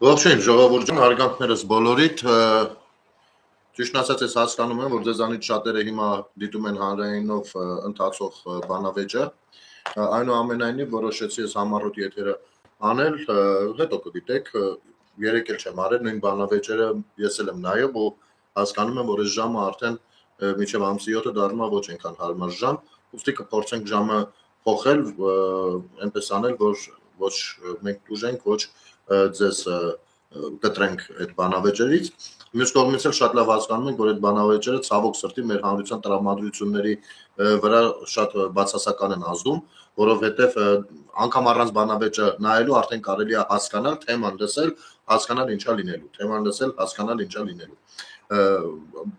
Ողջույն ժողովուրդ ջան, հարգանքներս բոլորիդ, ճիշտ ասած ես հասկանում եմ, որ ձեզանից շատերը հիմա դիտում են հանրայինով ընթացող բանավեճը, այնուամենայնիվ որոշեցի ես համառոտ եթերը անել, հետո կդիտեք, երեք էլ չեմ արել, նույն բանավեճերը ես էլ եմ նայում ու հասկանում եմ, որ այս ժամը արդեն մինչև ամսի 7-ը դառնում է ոչ այնքան հարմար ժամ, ուստի կփորձենք ժամը փոխել, այնպես անել, որ ոչ մենք դուժենք, ոչ ձեզ կտրենք այդ բանավեճերից, մյուս կողմից էլ շատ լավ հասկանում ենք, որ այդ բանավեճերը ցավոք սրտի մեր հանրության տրամադրությունների վրա շատ բացասական են ազդում, որովհետև անգամ առանց բանավեճը նայելու արդեն կարելի է հասկանալ, թեման լսել, հասկանալ ինչա լինելու, թեման լսել, հասկանալ ինչա լինելու։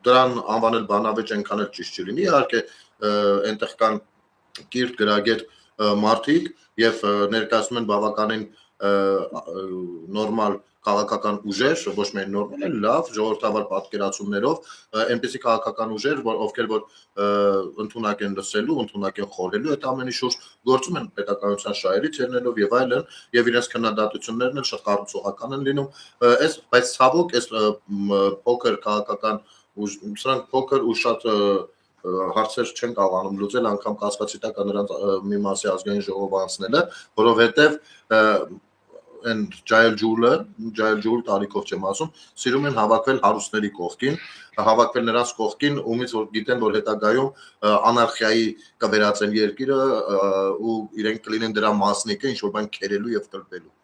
Դրան անվանել բանավեճ այնքան էլ ճիշտ չլինի, իհարկե այնտեղ կան կիրթ գրագետ մարդիկ եւ ներկայացնում են բավականին նորմալ քաղաքական ուժեր, ոչ միայն նորմալ, այլ լավ ժողովրդավար պատկերացումներով, այնպիսի քաղաքական ուժեր, ովքեր որ ընդունակ են լսելու, ընդունակ են խորհելու, այդ ամենի շուրջ գործում են պետականության շահերից ելնելով եւ այլն, եւ իրենց քննադատություններն էլ շատ կառուցողական են լինում, բայց ցավոք այս փոքր քաղաքական սրանք փոքր ու շատ հարցեր չեն կարողանում լուծել, անգամ կասկածիտակ նրանց մի մասի ազգային ժողով անցնելը, որովհետև այն ջայլ տարիքով չեմ ասում, սիրում են հավաքվել հարուստների կողքին, հավաքվել նրանց կողքին, ումից որ գիտեն, որ հետագայում անարխիայի կվերածեն երկիրը ու իրենք կլինեն դրա մասնիկը, ինչ-որ բան քերելու եւ կլպելու։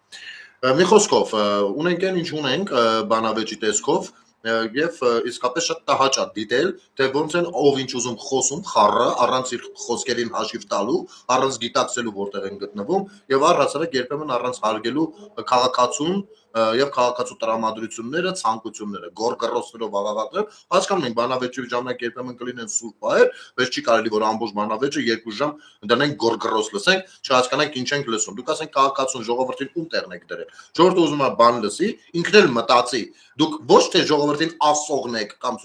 Մի խոսքով, ունենք այն ինչ ունենք բանավեճի տեսքով, եւ իսկապես շատ տհաճ է դիտել, թե ոնց են ով ինչ ուզում խոսում, խառը, առանց իր խոսքերին հաշիվ տալու, առանց գիտակցելու որտեղ են գտնվում եւ առհասարակ երբեմն առանց հարգելու քաղաքացուն եւ քաղաքացու տրամադրությունները, ցանկությունները, գորգռոցներով աղաղակներ, հասկանում ենք բանավեճի ժամանակ երբեմն կլինեն սուրբ բաեր, բայց չի կարելի որ ամբողջ բանավեճը 2 ժամ դնենք գորգռոց լսենք, չհասկանանք ինչ ենք լսում։ Դուք ասենք քաղաքացուն ժողովրդին ում տեղն եք դրել։ Ժողովուրդը ուզում է բան լսի, ինքն էլ մտածի։ Դուք ոչ թե ժողովրդին ասողն եք կամ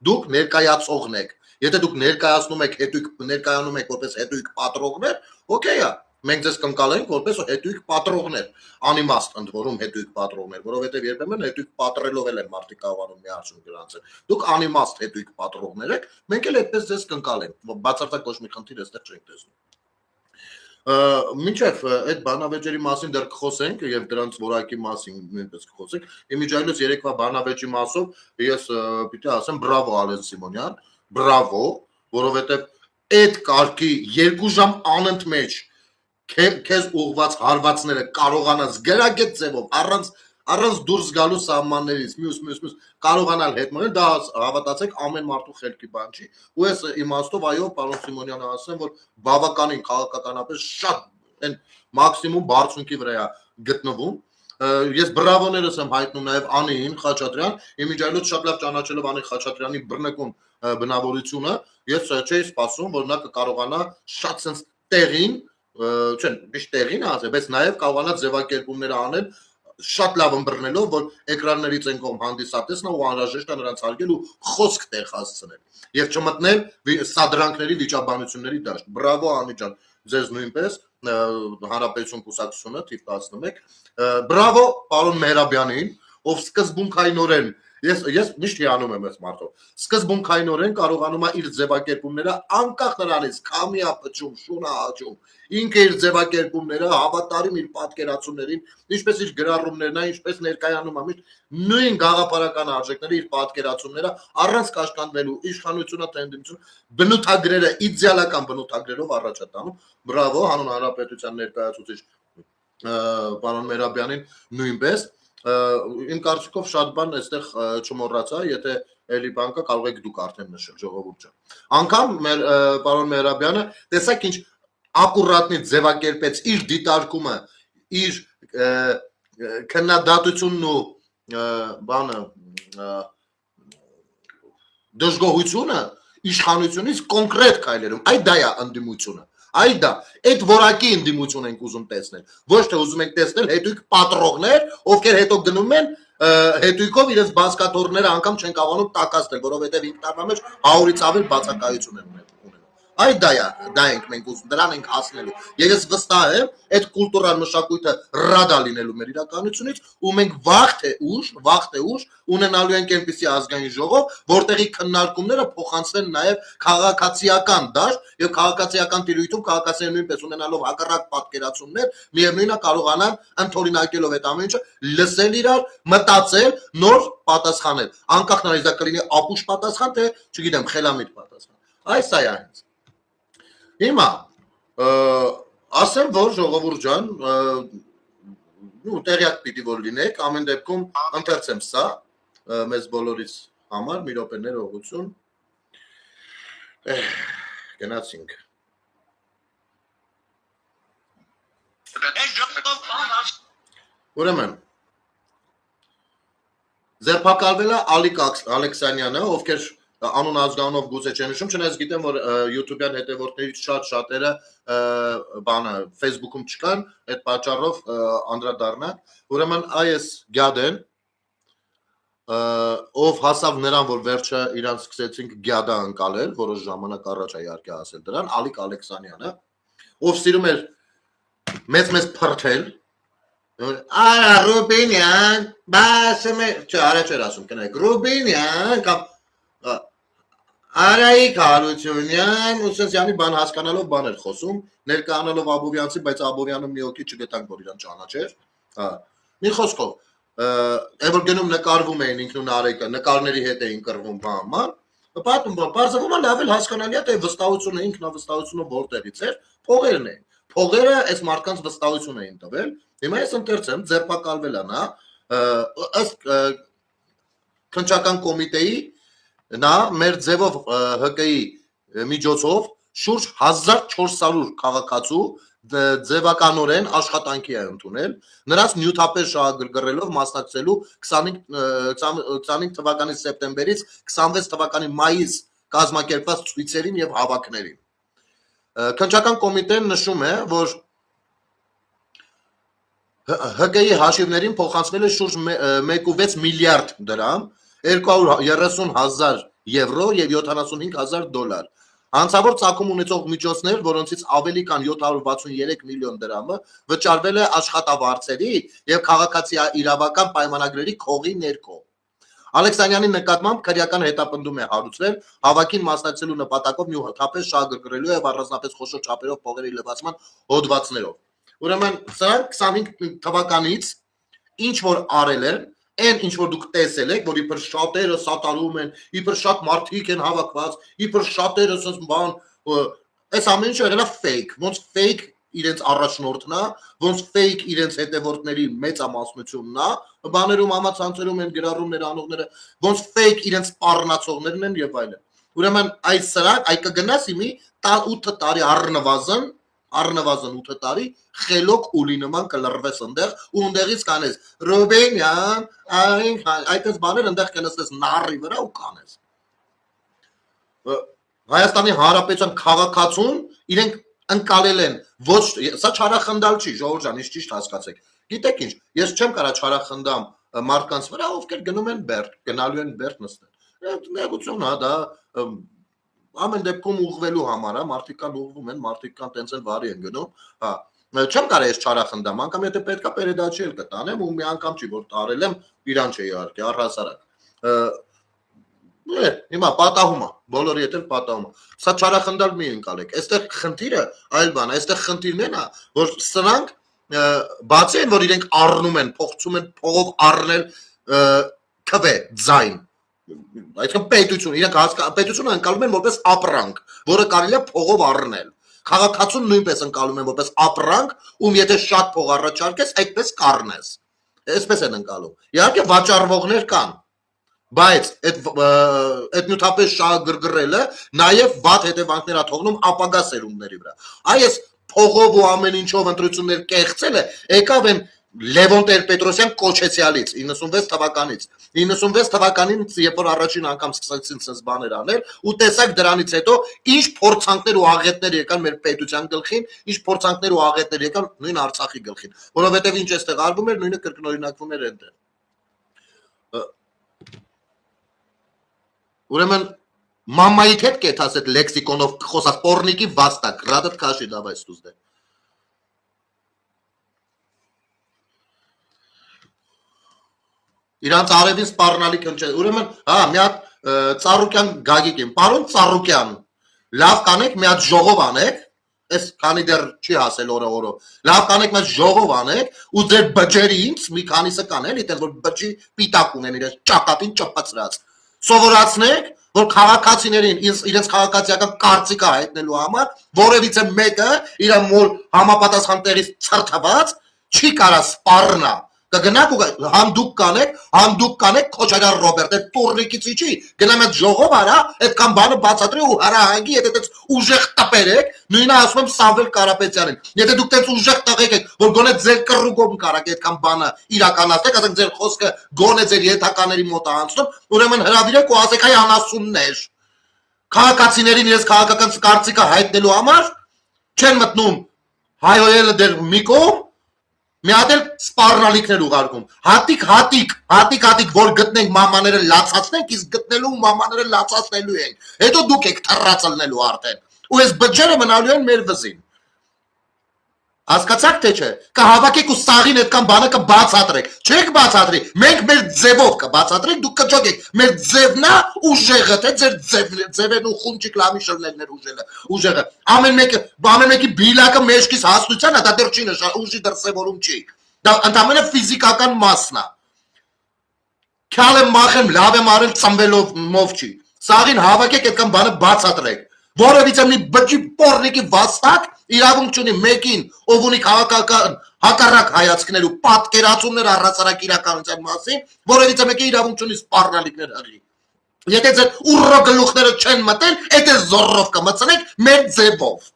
դուք ներկայացողն եք։ Եթե դուք ներկայացնում եք հետույք ներկայանում եք որպես հետույք պատրողներ, օքեյ է։ Մենք ձեզ կընկալենք որպես հետույք պատրողներ, անիմաստ ընդ որում հետույք պատրողներ, որովհետև երբեմն հետույք պատրելով էլ են մարդիկ կարողանում միացում գրանցել։ Դուք անիմաստ հետույք պատրողներ եք, մենք էլ այդպես ձեզ կընկալենք։ Բացարձակ ոչ մի խնդիր այստեղ չենք տեսնում։ Մինչև այդ բանավեճերի մասին դեռ կխոսենք եւ դրանց որակի մասին նույնպես կխոսենք։ Իմիջայլոց երեկվա բանավեճի մասով ես պիտի ասեմ բրավո Ալեն Սիմոնյան, բրավո, որովհետեւ այդ կարգի 2 ժամ անընդմեջ քեզ ուղված հարվածները կարողանաս գրագետ ձևով առանց դուրս գալու սահմաններից մյուս կարողանալ հետ մնել, դա հավատացեք ամեն մարդու խելքի բան չի։ Ու ես իմաստով այո, պարոն Սիմոնյանը ասեմ, որ բավականին քաղաքականապես շատ այն մաքսիմում բարձունքի վրա է գտնվում։ Ես բրավոներս եմ հայտնում նաև Անին Խաչատրյան, իմիջայլոց շատ լավ ճանաչելով Անի Խաչատրյանի բռնկուն բնավորությունը, ես չէի սպասում, որ նա կկարողանա շատ sense տեղին, չէ, միշտ տեղին ասել, բայց նաև կարողանա ձևակերպումները անել շատ լավ ըմբռնելով, որ էկրաններից են կողմ հանդիսատեսն ու անհրաժեշտ է նրանց հարգել ու խոսք տեղ հասցնել եւ չմտնել սադրանքների վիճաբանությունների դաշտ։ Բրավո Անի ջան, ձեզ նույնպես Հանրապետություն կուսակցությունը թիվ 11։ Բրավո պարոն Մեհրաբյանին, ով սկզբունքայնորեն ես միշտ հիանում եմ այս մարդով։ Սկզբունքայնորեն կարողանում է իր ձևակերպումները անկախ նրանից քամի է փչում, շուն է հաճում, ինքը իր ձևակերպումները հավատարիմ իր պատկերացումներին, ինչպես իր գրառումներն է, ինչպես ներկայանում է միշտ նույն գաղափարական արժեքները իր պատկերացումները առանց կաշկանդվելու իշխանությունը թե ընդդիմությունը բնութագրերը իդեալական բնութագրերով առաջ է տանում։ Բրավո հանուն հանրապետության ներկայացուցիչ պարոն Մեհրաբյանին նույնպես իմ կարծիքով շատ բան այստեղ չմոռացա, եթե էլի բան կա կարող եք դուք արդեն նշել ժողովուրդ ջան։ Անկամ մեր պարոն Մեհրաբյանը տեսակ ինչ ակուրատնի ձևակերպեց իր դիտարկումը, իր քննադատությունն ու բանը դժգոհությունը իշխանությունից կոնկրետ քայլերում, այ դա է ընդդիմությունը։ Այ դա, այդ որակի ընդդիմություն ենք ուզում տեսնել, ոչ թե ուզում ենք տեսնել հետույք պատրողներ, ովքեր հետո գնում են հետույքով իրենց բազկաթոռները անգամ չեն կարողանում տակածնել, որովհետև ինքնարնա մեջ 100-ից ավել բացակայություն են ունենում։ Այ դա ենք մենք ուզում, դրան ենք հասնելու։ Եվ ես վստահ եմ, այդ կուլտուրան մշակույթը ռադա լինելու մեր իրականությունից, ու մենք վաղ թե ուշ ունենալու ենք այնպիսի ազգային ժողով, որտեղի քննարկումները փոխանցեն նաև քաղաքացիական դաշտ եւ քաղաքացիական տիրույթում քաղաքացիները նույնպես ունենալով հակառակ պատկերացումներ, միևնույնն է կարողանան ընդօրինակելով այդ ամեն ինչը լսել իրար, մտածել, նոր պատասխանել։ Անկախ նրանից դա կլինի ապուշ պատասխան, թե, չգիտեմ, խելամիտ պատասխան։ Այս է հենց։ Հիմա ասեմ, որ ժողովուրդ ջան, տեղյակ պիտի որ լինեք, ամեն դեպքում ընթերցեմ սա, մեզ բոլորից համար, մի րոպե ներողություն, գնացինք։ Ուրեմն, ձերբակալվել է Ալիկ Ալեքսանյանը, ովքեր անուն ազգանունով գուցե չեն նշում, չնայած գիտեմ, որ YouTube-յան հետևորդներից շատերը Facebook-ում չկան, այդ պատճառով անդրադառնանք։ Ուրեմն այս գյադեն, ով հասավ նրան, որ վերջը իրան սկսեցինք գյադա ընկալել, որոշ ժամանակ առաջ է իհարկե ասել դրան, Ալիկ Ալեքսանյանը, ով սիրում էր մեծ փրթել, Արա Ռուբինյան, բասում է, չէ, առաջ էր ասում, կնայք, Ռուբինյան, կամ Արայիկ Հարությունյան, ուսենսյանի բան հասկանալով բան էր խոսում, ներկայանալով Աբովյանցի, բայց Աբովյանը մի օքի չգտանք, որ իրան ճանաչեր, մի խոսքով, որ գնում նկարվում էին ինքնուն Արայիկը, նկարների հետ էին կռվում բան, պարզվում է լավ էլ հասկանալի է, թե վստահությունը, ինքնավստահությունը որտեղից էր, փողերն էին, փողերը այս մարդկանց վստահություն էին տվել, հիմա ես ընթերցեմ, ձերբակալվել է նա, ըստ քննչական կոմիտեի նա մեր ձևով ՀԿ-ի միջոցով շուրջ 1400 քաղաքացու ձևականորեն աշխատանքի է ընդունել, նրանց նյութապես շահագրգռելով մասնակցելու 25 թվականի սեպտեմբերից 26 թվականի մայիս կազմակերպված ցույցերին եւ հավաքներին։ Քննչական կոմիտեն նշում է, որ ՀԿ-ի հաշիվներին փոխանցվել է շուրջ 1.6 միլիարդ դրամ, 230,000 եվրո եւ 75,000 դոլար։ Հանցավոր ծագում ունեցող միջոցներ, որոնցից ավելի կան 763 միլիոն դրամը վճարվել է աշխատավարձերի եւ քաղաքացի իրավական պայմանագրերի քողի ներքո։ Ալեքսանյանի նկատմամբ քրեական հետապնդում է հարուցվել հավաքին մասնակցելու նպատակով նյութապես շահագրգռելու եւ առանձնապես խոշոր չափերով փողերի լվացման հոդվածներով։ Ուրեմն սրանք 25 թվականից ինչ որ արել են, այն ինչ որ դուք տեսել եք, որ իբր շատերը սատարում են, իբր շատ մարդիկ են հավաքված, իբր շատերը ասես բան, այս ամեն ինչը եղել է fake, ոնց fake իրենց առաջնորդն է, ոնց fake իրենց հետևորդների մեծամասնությունն է, բաներում համացանցերում են գրառումներ անողները, ոնց fake իրենց սպառնացողներն են եւ այլն։ Ուրեմն այս սրանք այ կգնաս իմի 8 տարի առնվազն 8 տարի խելոք ուլի նման կլրվես ընդեղ ու ընդեղից կանես Ռուբենյան, այդպես բաներ ընդեղ կնստես նարի վրա ու կանես։ Հայաստանի Հանրապետության քաղաքացուն իրենք ընկալել են ոչ, սա չարախնդալ չի, ժողովուրդ ջան, ճիշտ հասկացեք։ Գիտեք ինչ, ես չեմ կարա չարախնդամ մարդկանց վրա, ովքեր գնում են Բերդ, գնալու են Բերդ նստել։ Նեղություն, հա, դա ամեն դեպքում ուղղվելու համար, մարդիկ կան ուղղվում են, մարդիկ կան տենց են վարի են գնում, հա, չեմ կարա ես չարախնդամ, անգամ եթե պետքա պերեդաչի էլ կտանեմ ու մի անգամ չի, որ տարել եմ, իրան չէ իհարկե, առհասարակ, հիմա պատահում է, բոլորի հետ էլ պատահում է, սա չարախնդալ մի ընկալեք, այստեղ խնդիրը այլ բան, այստեղ խնդիրն են, որ սրանք բացի են, որ իրենք առնում են, փոխում են փողով առնել քվե, ձայն, այսինքն պետություն, իրենք պետությունը ընկալում են որպես ապրանք, որը կարելի է փողով առնել։ Քաղաքացուն նույնպես ընկալում են որպես ապրանք, ում եթե շատ փող առաջարկես, այդպես կառնես։ Այսպես են ընկալում։ Իհարկե վաճառվողներ կան, բայց այդ նյութապես շահագրգռելը նաև վատ հետևանքներ է թողնում ապագա սերունդների վրա։ Այս փողով ու ամեն ինչով ընտրություններ կեղծելը եկավ են Լևոն Տեր-Պետրոսյան կոչեցյալից 96 թվականից 96 թվականից երբ որ առաջին անգամ սկսեցին sense բաներ անել ու տեսակ դրանից հետո ինչ փորձանքներ ու աղետներ եկան մեր պետության գլխին, ինչ փորձանքներ ու աղետներ եկան նույն Արցախի գլխին, որովհետև ինչ էստեղ արվում էր, նույնը կրկնօրինակվում էր այնտեղ։ Ուրեմն Մամայիդ հետ կեթաս այդ լեքսիկոնով խոսած պորնիկի վաստակ, ռադդ քաշի դավայ ստուզդե։ Իրանց արևին սպառնալիք ընչե։ Ուրեմն, հա, մի հատ Ծառուկյան Գագիկ եմ։ Պարոն Ծառուկյան, լավ կանեք, մի հատ ժողով անեք, այս քանի դեռ չի հասել օրը։ Լավ կանեք, մի ժողով անեք, ու ձեր բջերի ինձ մի քանիսը կան էլի, այդպես որ բջի պիտակ ունեն իրենց ճակատին ճպացրած։ Սովորացնեք, որ քաղաքացիներին իրենց քաղաքացիական կարծիքը հայտնելու համար որևիցե մեկը իր մոր համապատասխան տեղից ցրթված չի կարա սպառնա։ Կգնաք ու հանդուկ կանեք Քոչարյան Ռոբերտ, այդ տուրնիկից չի, գնամ այդ ժողով արա, այդքան բանը բացատրի ու հարահանգի, եթե դες ուժեղ տպեր եք, նույնը ասում եմ Սամվել Կարապետյանին, եթե դուք դες ուժեղ տղեկ եք, որ գոնե ձեր կռուգում կարաք այդքան բանը իրականացնեք, ասենք ձեր խոսքը գոնե ձեր ենթակաների մոտ անցնում, ուրեմն հրավիրեք ու ասեք այ անասուններ, քաղաքացիներին իրենց քաղաքական կարծիքը հայտնելու համար չեն մտնում հայհոյելը դեր մի կողմ մի հատ էլ սպառնալիքներ ուղարկում։ Հատիկ, որ գտնենք մամաները լացացնենք, իսկ գտնելու մամաները լացացնելու ենք։ Հետո դուք եք թռածլնելու արդեն։ Ու այս բջերը մնալու են մեր վզին։ Հասկացաք թե չէ։ Կհավաքեք ու սաղին այդքան բանը կբացատրեք։ Չեք բացատրի։ Մենք մեր ձևով կբացատրենք, դուք կջոգեք։ Մեր ձևնա ուժեղը, թե ձեր ձևերն ու խունջիկ լամի շրներն ուժեղը։ Ամեն մեկի բիլակը մեջքից հաստությանը դա դեռ չի նշան, ուժի դրսևորում չի։ Դա ընդամենը ֆիզիկական մասն է։ Քյալ եմ մախեմ, լավ եմ արել ծնվելով չի։ Սաղին հավաքեք այդքան բանը բացատրեք։ Որևիցե մի բջի պորնիկի վաստակ իրավունք չունի մեկին, ով ունի քաղաքական հակառակ հայացքներ ու պատկերացումներ առհասարակ իրականության մասին, որևիցե մեկի իրավունք չունի սպառնալիքներ հղի։ Եթե ձեր ուռո գլուխները չեն մտել, այդ է զորով կմցնեք մեր ձևով։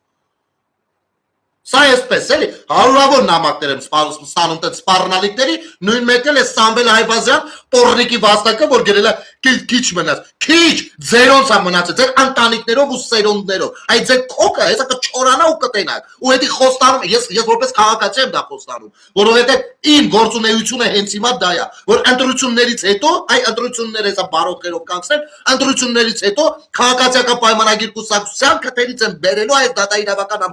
Սա էսպես էլի, հարյուրավոր նամակներ եմ ստանում այդ սպառնալիքների, նույն մեկն էլ է Սամվել Այվազյան պորնիկի վաստակը, որ գրել է քիչ մնաց։ Քիչ, ձերոնց է մնացել, ձեր ընտանիքներով ու սերունդներով։ Այդ ձեր քոքը, հեսա կչորանա ու կտենաք։ Ու դա խոստանում, ես որպես քաղաքացի եմ դա խոստանում, որովհետև իմ գործունեությունը հենց հիմա դա է, որ ընտրություններից հետո, ընտրությունները հեսա բարոկերով կանցնել, ընտրություններից հետո քաղաքացիական պայմանագիր կուսակցության քթերից են բերելու այս դատաիրավական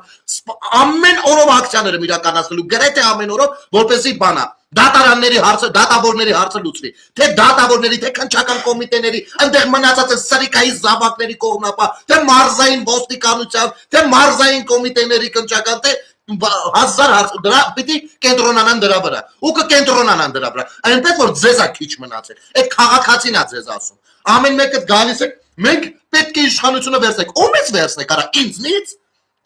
ամեն օրով ակցիաներ եմ իրականացնելու, գրեթե ամեն օրով, որպեսզի բանա դատարանների հարցը, դատավորների հարցը լուծվի, թե դատավորների, թե քննչական կոմիտեների, այնտեղ մնացած է սրիկայի զավակների կողմնապահ, թե մարզային ոստիկանության, թե մարզային կոմիտեների քննչական, թե 1000 հարց դրա պիտի կենտրոնանան դրա վրա, ու կկենտրոնանան դրա վրա, այնպես որ ձեզ է քիչ մնացել, այդ քաղաքացին է ձեզ ասում, ամեն մեկը գալիս է, մենք պետք է իշխանությունը վերցնենք, ո՞վ վերցնենք, արա ինձնից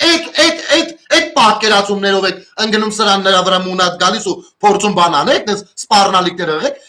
այդ պատկերացումներով եք ընկնում սրաննրա վրա մունատ գալիս ու փորձում բան անեք, սպառնալիքներ եղեք,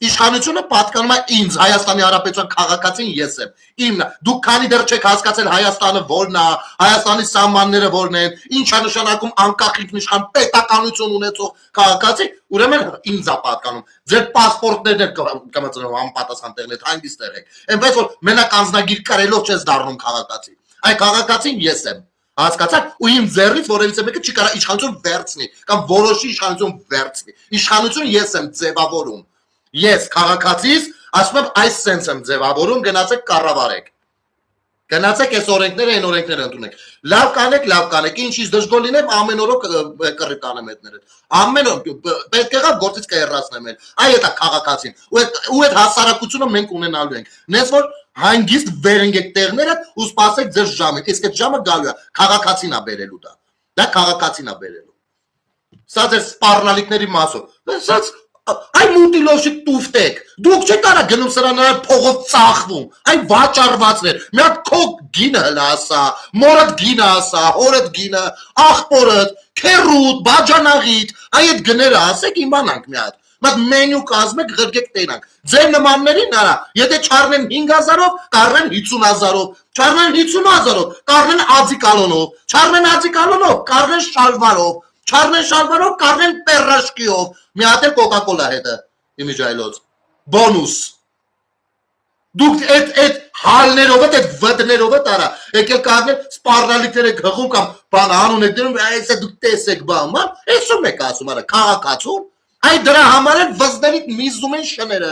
իշխանությունը պատկանում է ինձ, Հայաստանի Հանրապետության քաղաքացին ես եմ, իմն է, դուք քանի դեռ չեք հասկացել Հայաստանը որն է, Հայաստանի սահմանները որն են, ինչ է նշանակում անկախ ինքնիշխան պետականություն ունեցող քաղաքացի, ուրեմն ինձ է պատկանում, ձեր պասպորտներն կմծնով անպատասխան տեղն հանգիստ եղեք, այնպես որ մենակ անձնագիր կրելով չես դառնում քաղաքացի, այ քաղաքացին ես եմ Հասկացաք, ու իմ ձեռից որևիցե մեկը չի կարող իշխանություն վերցնի կամ որոշի իշխանություն վերցնի։ Իշխանություն ես եմ ձևավորում։ Ես քաղաքացիս, ասում եմ, այս սենց եմ ձևավորում, գնացեք կառավարեք։ Գնացեք այս օրենքները, այն օրենքները ընդունեք։ Լավ կանեք, ինչից դժգոհ լինեմ, ամեն օրը կռիվ կանեմ այդները։ Ամեն օր պետք է գործից կհեռացնեմ էլ։ Այ դա քաղաքացին։ Ու այդ հասարակությունը մենք ունենալու ենք։ Նես որ հանգիստ վերընկեք տեղները ու սպասեք ձեր ժամին։ Իսկ այդ ժամը գալու է, քաղաքացին է բերելու դա։ Դա քաղաքացին է բերելու։ Սա ձեր սպառնալիքների մասով։ Սա այ մուտիլոշիկ տուֆտեք։ Դուք չեք կարա գնում սրանալ փողով ծախվում։ Այ վաճառվածներ։ Մի հատ քո գինը հլա ասա, մորդ գինը ասա, հորդ գինը, աղբորդ, քերուտ, բաջանաղիտ։ Այ այդ գները ասեք իմանանք մի հատ։ Բայց մենյու կազմեք ղրգեք տենանք։ Ձեր նմաններին արա, եթե չառնեն 5000-ով, կառնեն 50000-ով, չառնեն 50000-ով, կառնեն ածիկալոնով, չառնեն ածիկալոնով, կառնեն շալվարով, չառնեն շալվարով, կառնեն պերաշկիով, մի հատ էլ կոկա-կոլա հետը, իմիջայլոց, բոնուս։ Դուք այդ հալներով այդ վտներով արա, եկել կառնել սպառնալիքներ եք հղում կամ բան անուն եք դնում, այսը դուք տեսեք բան, այսում եք ասում արա, քաղաքացուն Այ դրա համար են վզներից միզում են շները,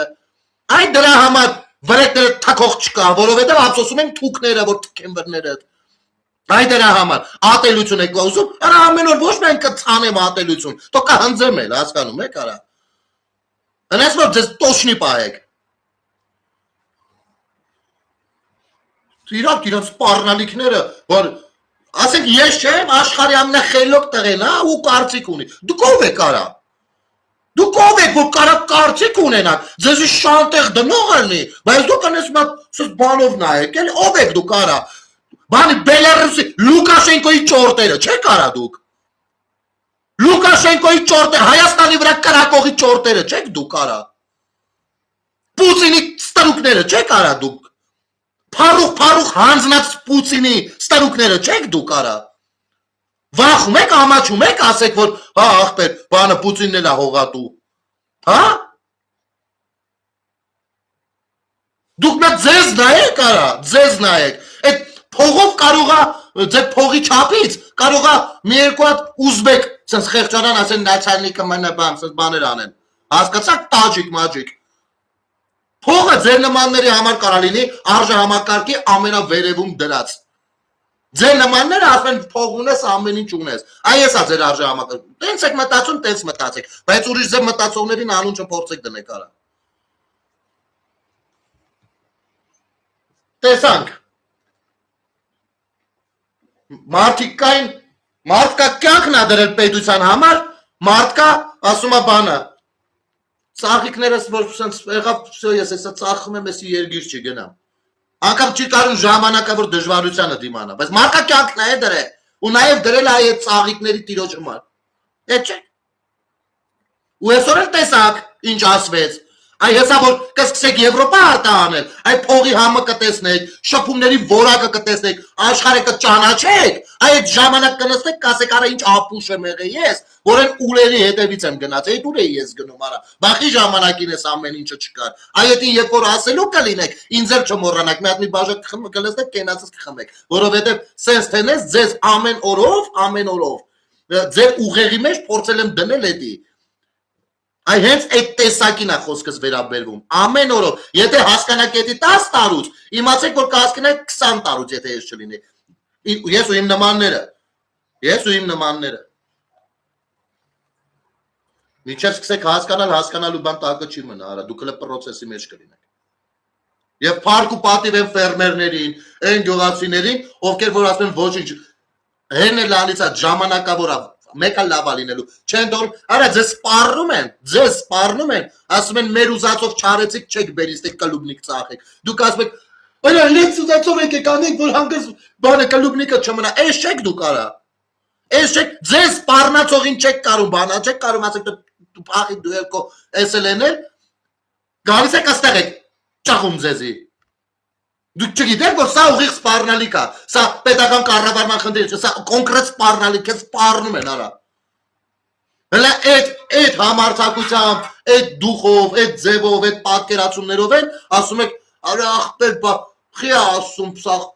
այ դրա համար վրեկները թակող չկա, որովհետև ափսոսում են թուքները, որ թքեն վրները։ Այ դրա համար ատելություն եք ուզում, արա ամեն օր ոչ միայն կցանեմ ատելություն, թող կհնձեմ էլ, հասկանում եք, արա։ Հենց որ ձեզ տոշնի պահեք։ Իրաք սպառնալիքները, որ ասենք ես չեմ աշխարհի ամենախելոք տղեն, հա, ու կարծիք ունի։ Դուք ով եք արա։ Դուք ով եք, որ կարա կարծիք ունենաք, ձեզի շանտեղ դնող ելնի, բայց դուք անես մատ սուս բանով նայեք, էլ ով եք դուք արա։ Բանի Բելարուսի Լուկաշենկոյի ճորտերը, չեք արա դուք։ Լուկաշենկոյի ճորտերը, Հայաստանի վրա կրակողի ճորտերը, չեք դուք արա։ Պուտինի ստրուկները, չեք արա դուք։ Փարուխ հանձնած Պուտինի ստրուկները, չեք դուք արա։ Վախում եք, ամաչում եք, ասեք, որ հա ախպեր, բանը Պուտինն էլ է հողատու։ Հա։ Դուք նա ձեզ նայեք արա, ձեզ նայեք։ Այդ փողով կարող է ձեր փողի չափից կարող է մի երկու հատ ուզբեկ sense խեղճանան ասեն նացալնիկը մնա բան sense բաներ անեն հասկացաք տաջիկ մաջիկ փողը ձեր նմանների համար կարա լինի արժեհամակարգի ամենավերևում դրած ձեր նմանները ասեն փող ունես ամեն ինչ ունես այ էսա ձեր արժեհամակարգը տենց եք մտածում տենց մտածեք բայց ուրիշ ձեր մտածողներին անուն չփորձեք դնեք արա տեսանք Մարդիկ կային, մարդկա կյանքն է դրել պետության համար, մարդկա ասում է բանը, ծաղիկներս, որ եղավ, ես էսա ծաղխում եմ, եսի երգիր չի գնամ, անգամ չի կարում ժամանակա, որ դժվարությանը դիմանա, բայց մարդկա կյանքն է դրել, ու նաև դրել է այդ ծաղիկների տիրոջ համար, էդ չէ, ու այսօր էլ տեսակ, ինչ ասվեց, Այ հեսա որ կսկսեք Եվրոպա արտահանել, այ փողի համը կտեսնեք, շփումների որակը կտեսնեք, աշխարհը կճանաչեք, այդ ժամանակ կնստեք, կասեք արա ինչ ապուշ եմ եղել ես, որ այն ուլերի հետևից եմ գնաց, այդ ուր էի ես գնում արա, բախի ժամանակին էս ամեն ինչը չկար, այ այդ երբ որ ասելու կլինեք, ինձ էլ չմոռանաք, մի հատ մի բաժակ կլսեք, կենացած կխմեք, որովհետև սենց թենես ձեզ ամեն օրով, ձեր ուղեղի մեջ փորձել եմ դնել էդի Այ հենց այդ տեսակին է խոսքս վերաբերվում, ամեն օրով, եթե հասկանաք էդի 10 տարուց, իմացեք, որ կհասկանաք 20 տարուց, եթե ես չլինի, ես ու իմ նմանները, մինչև սկսեք հասկանալու բան տակը չի մնա, արա, դուք հլը պրոցեսի մեջ կլինեք, և պարկ ու պատիվ են ֆերմերներին, են գյուղացիներին, ովքեր որ ասում են ոչինչ, հեն է լանից է ժամանակավոր մեկը լավա լինելու, չեն դոր, արա ձեզ սպառնում են, ասում են մեր ուզածով չարեցիք չեք բերիստեք կլուբնիկ ծախեք, դուք ասում եք, արա լեց ուզածով եք անենք, որ հանգս բանը կլուբնիկը չմնա, ես չեք դուք արա, ես չեք, ձեզ սպառնացողին չեք կարում բանա, չեք կարում ասեք դու պախի դու երկո ես էլ են էլ, գալիս եք աստեղ եք, ճախում ձեզի, Դուք չգիտեք, որ սա ուղիղ սպառնալիք է, սա պետական կառավարման խնդիր, սա կոնկրետ սպառնալիք է, սպառնում են արա։ Հələ այդ համարձակությամբ, այդ դուխով, այդ ձևով, այդ պատկերացումներով են, ասում եք, արա ախպեր, խի ասում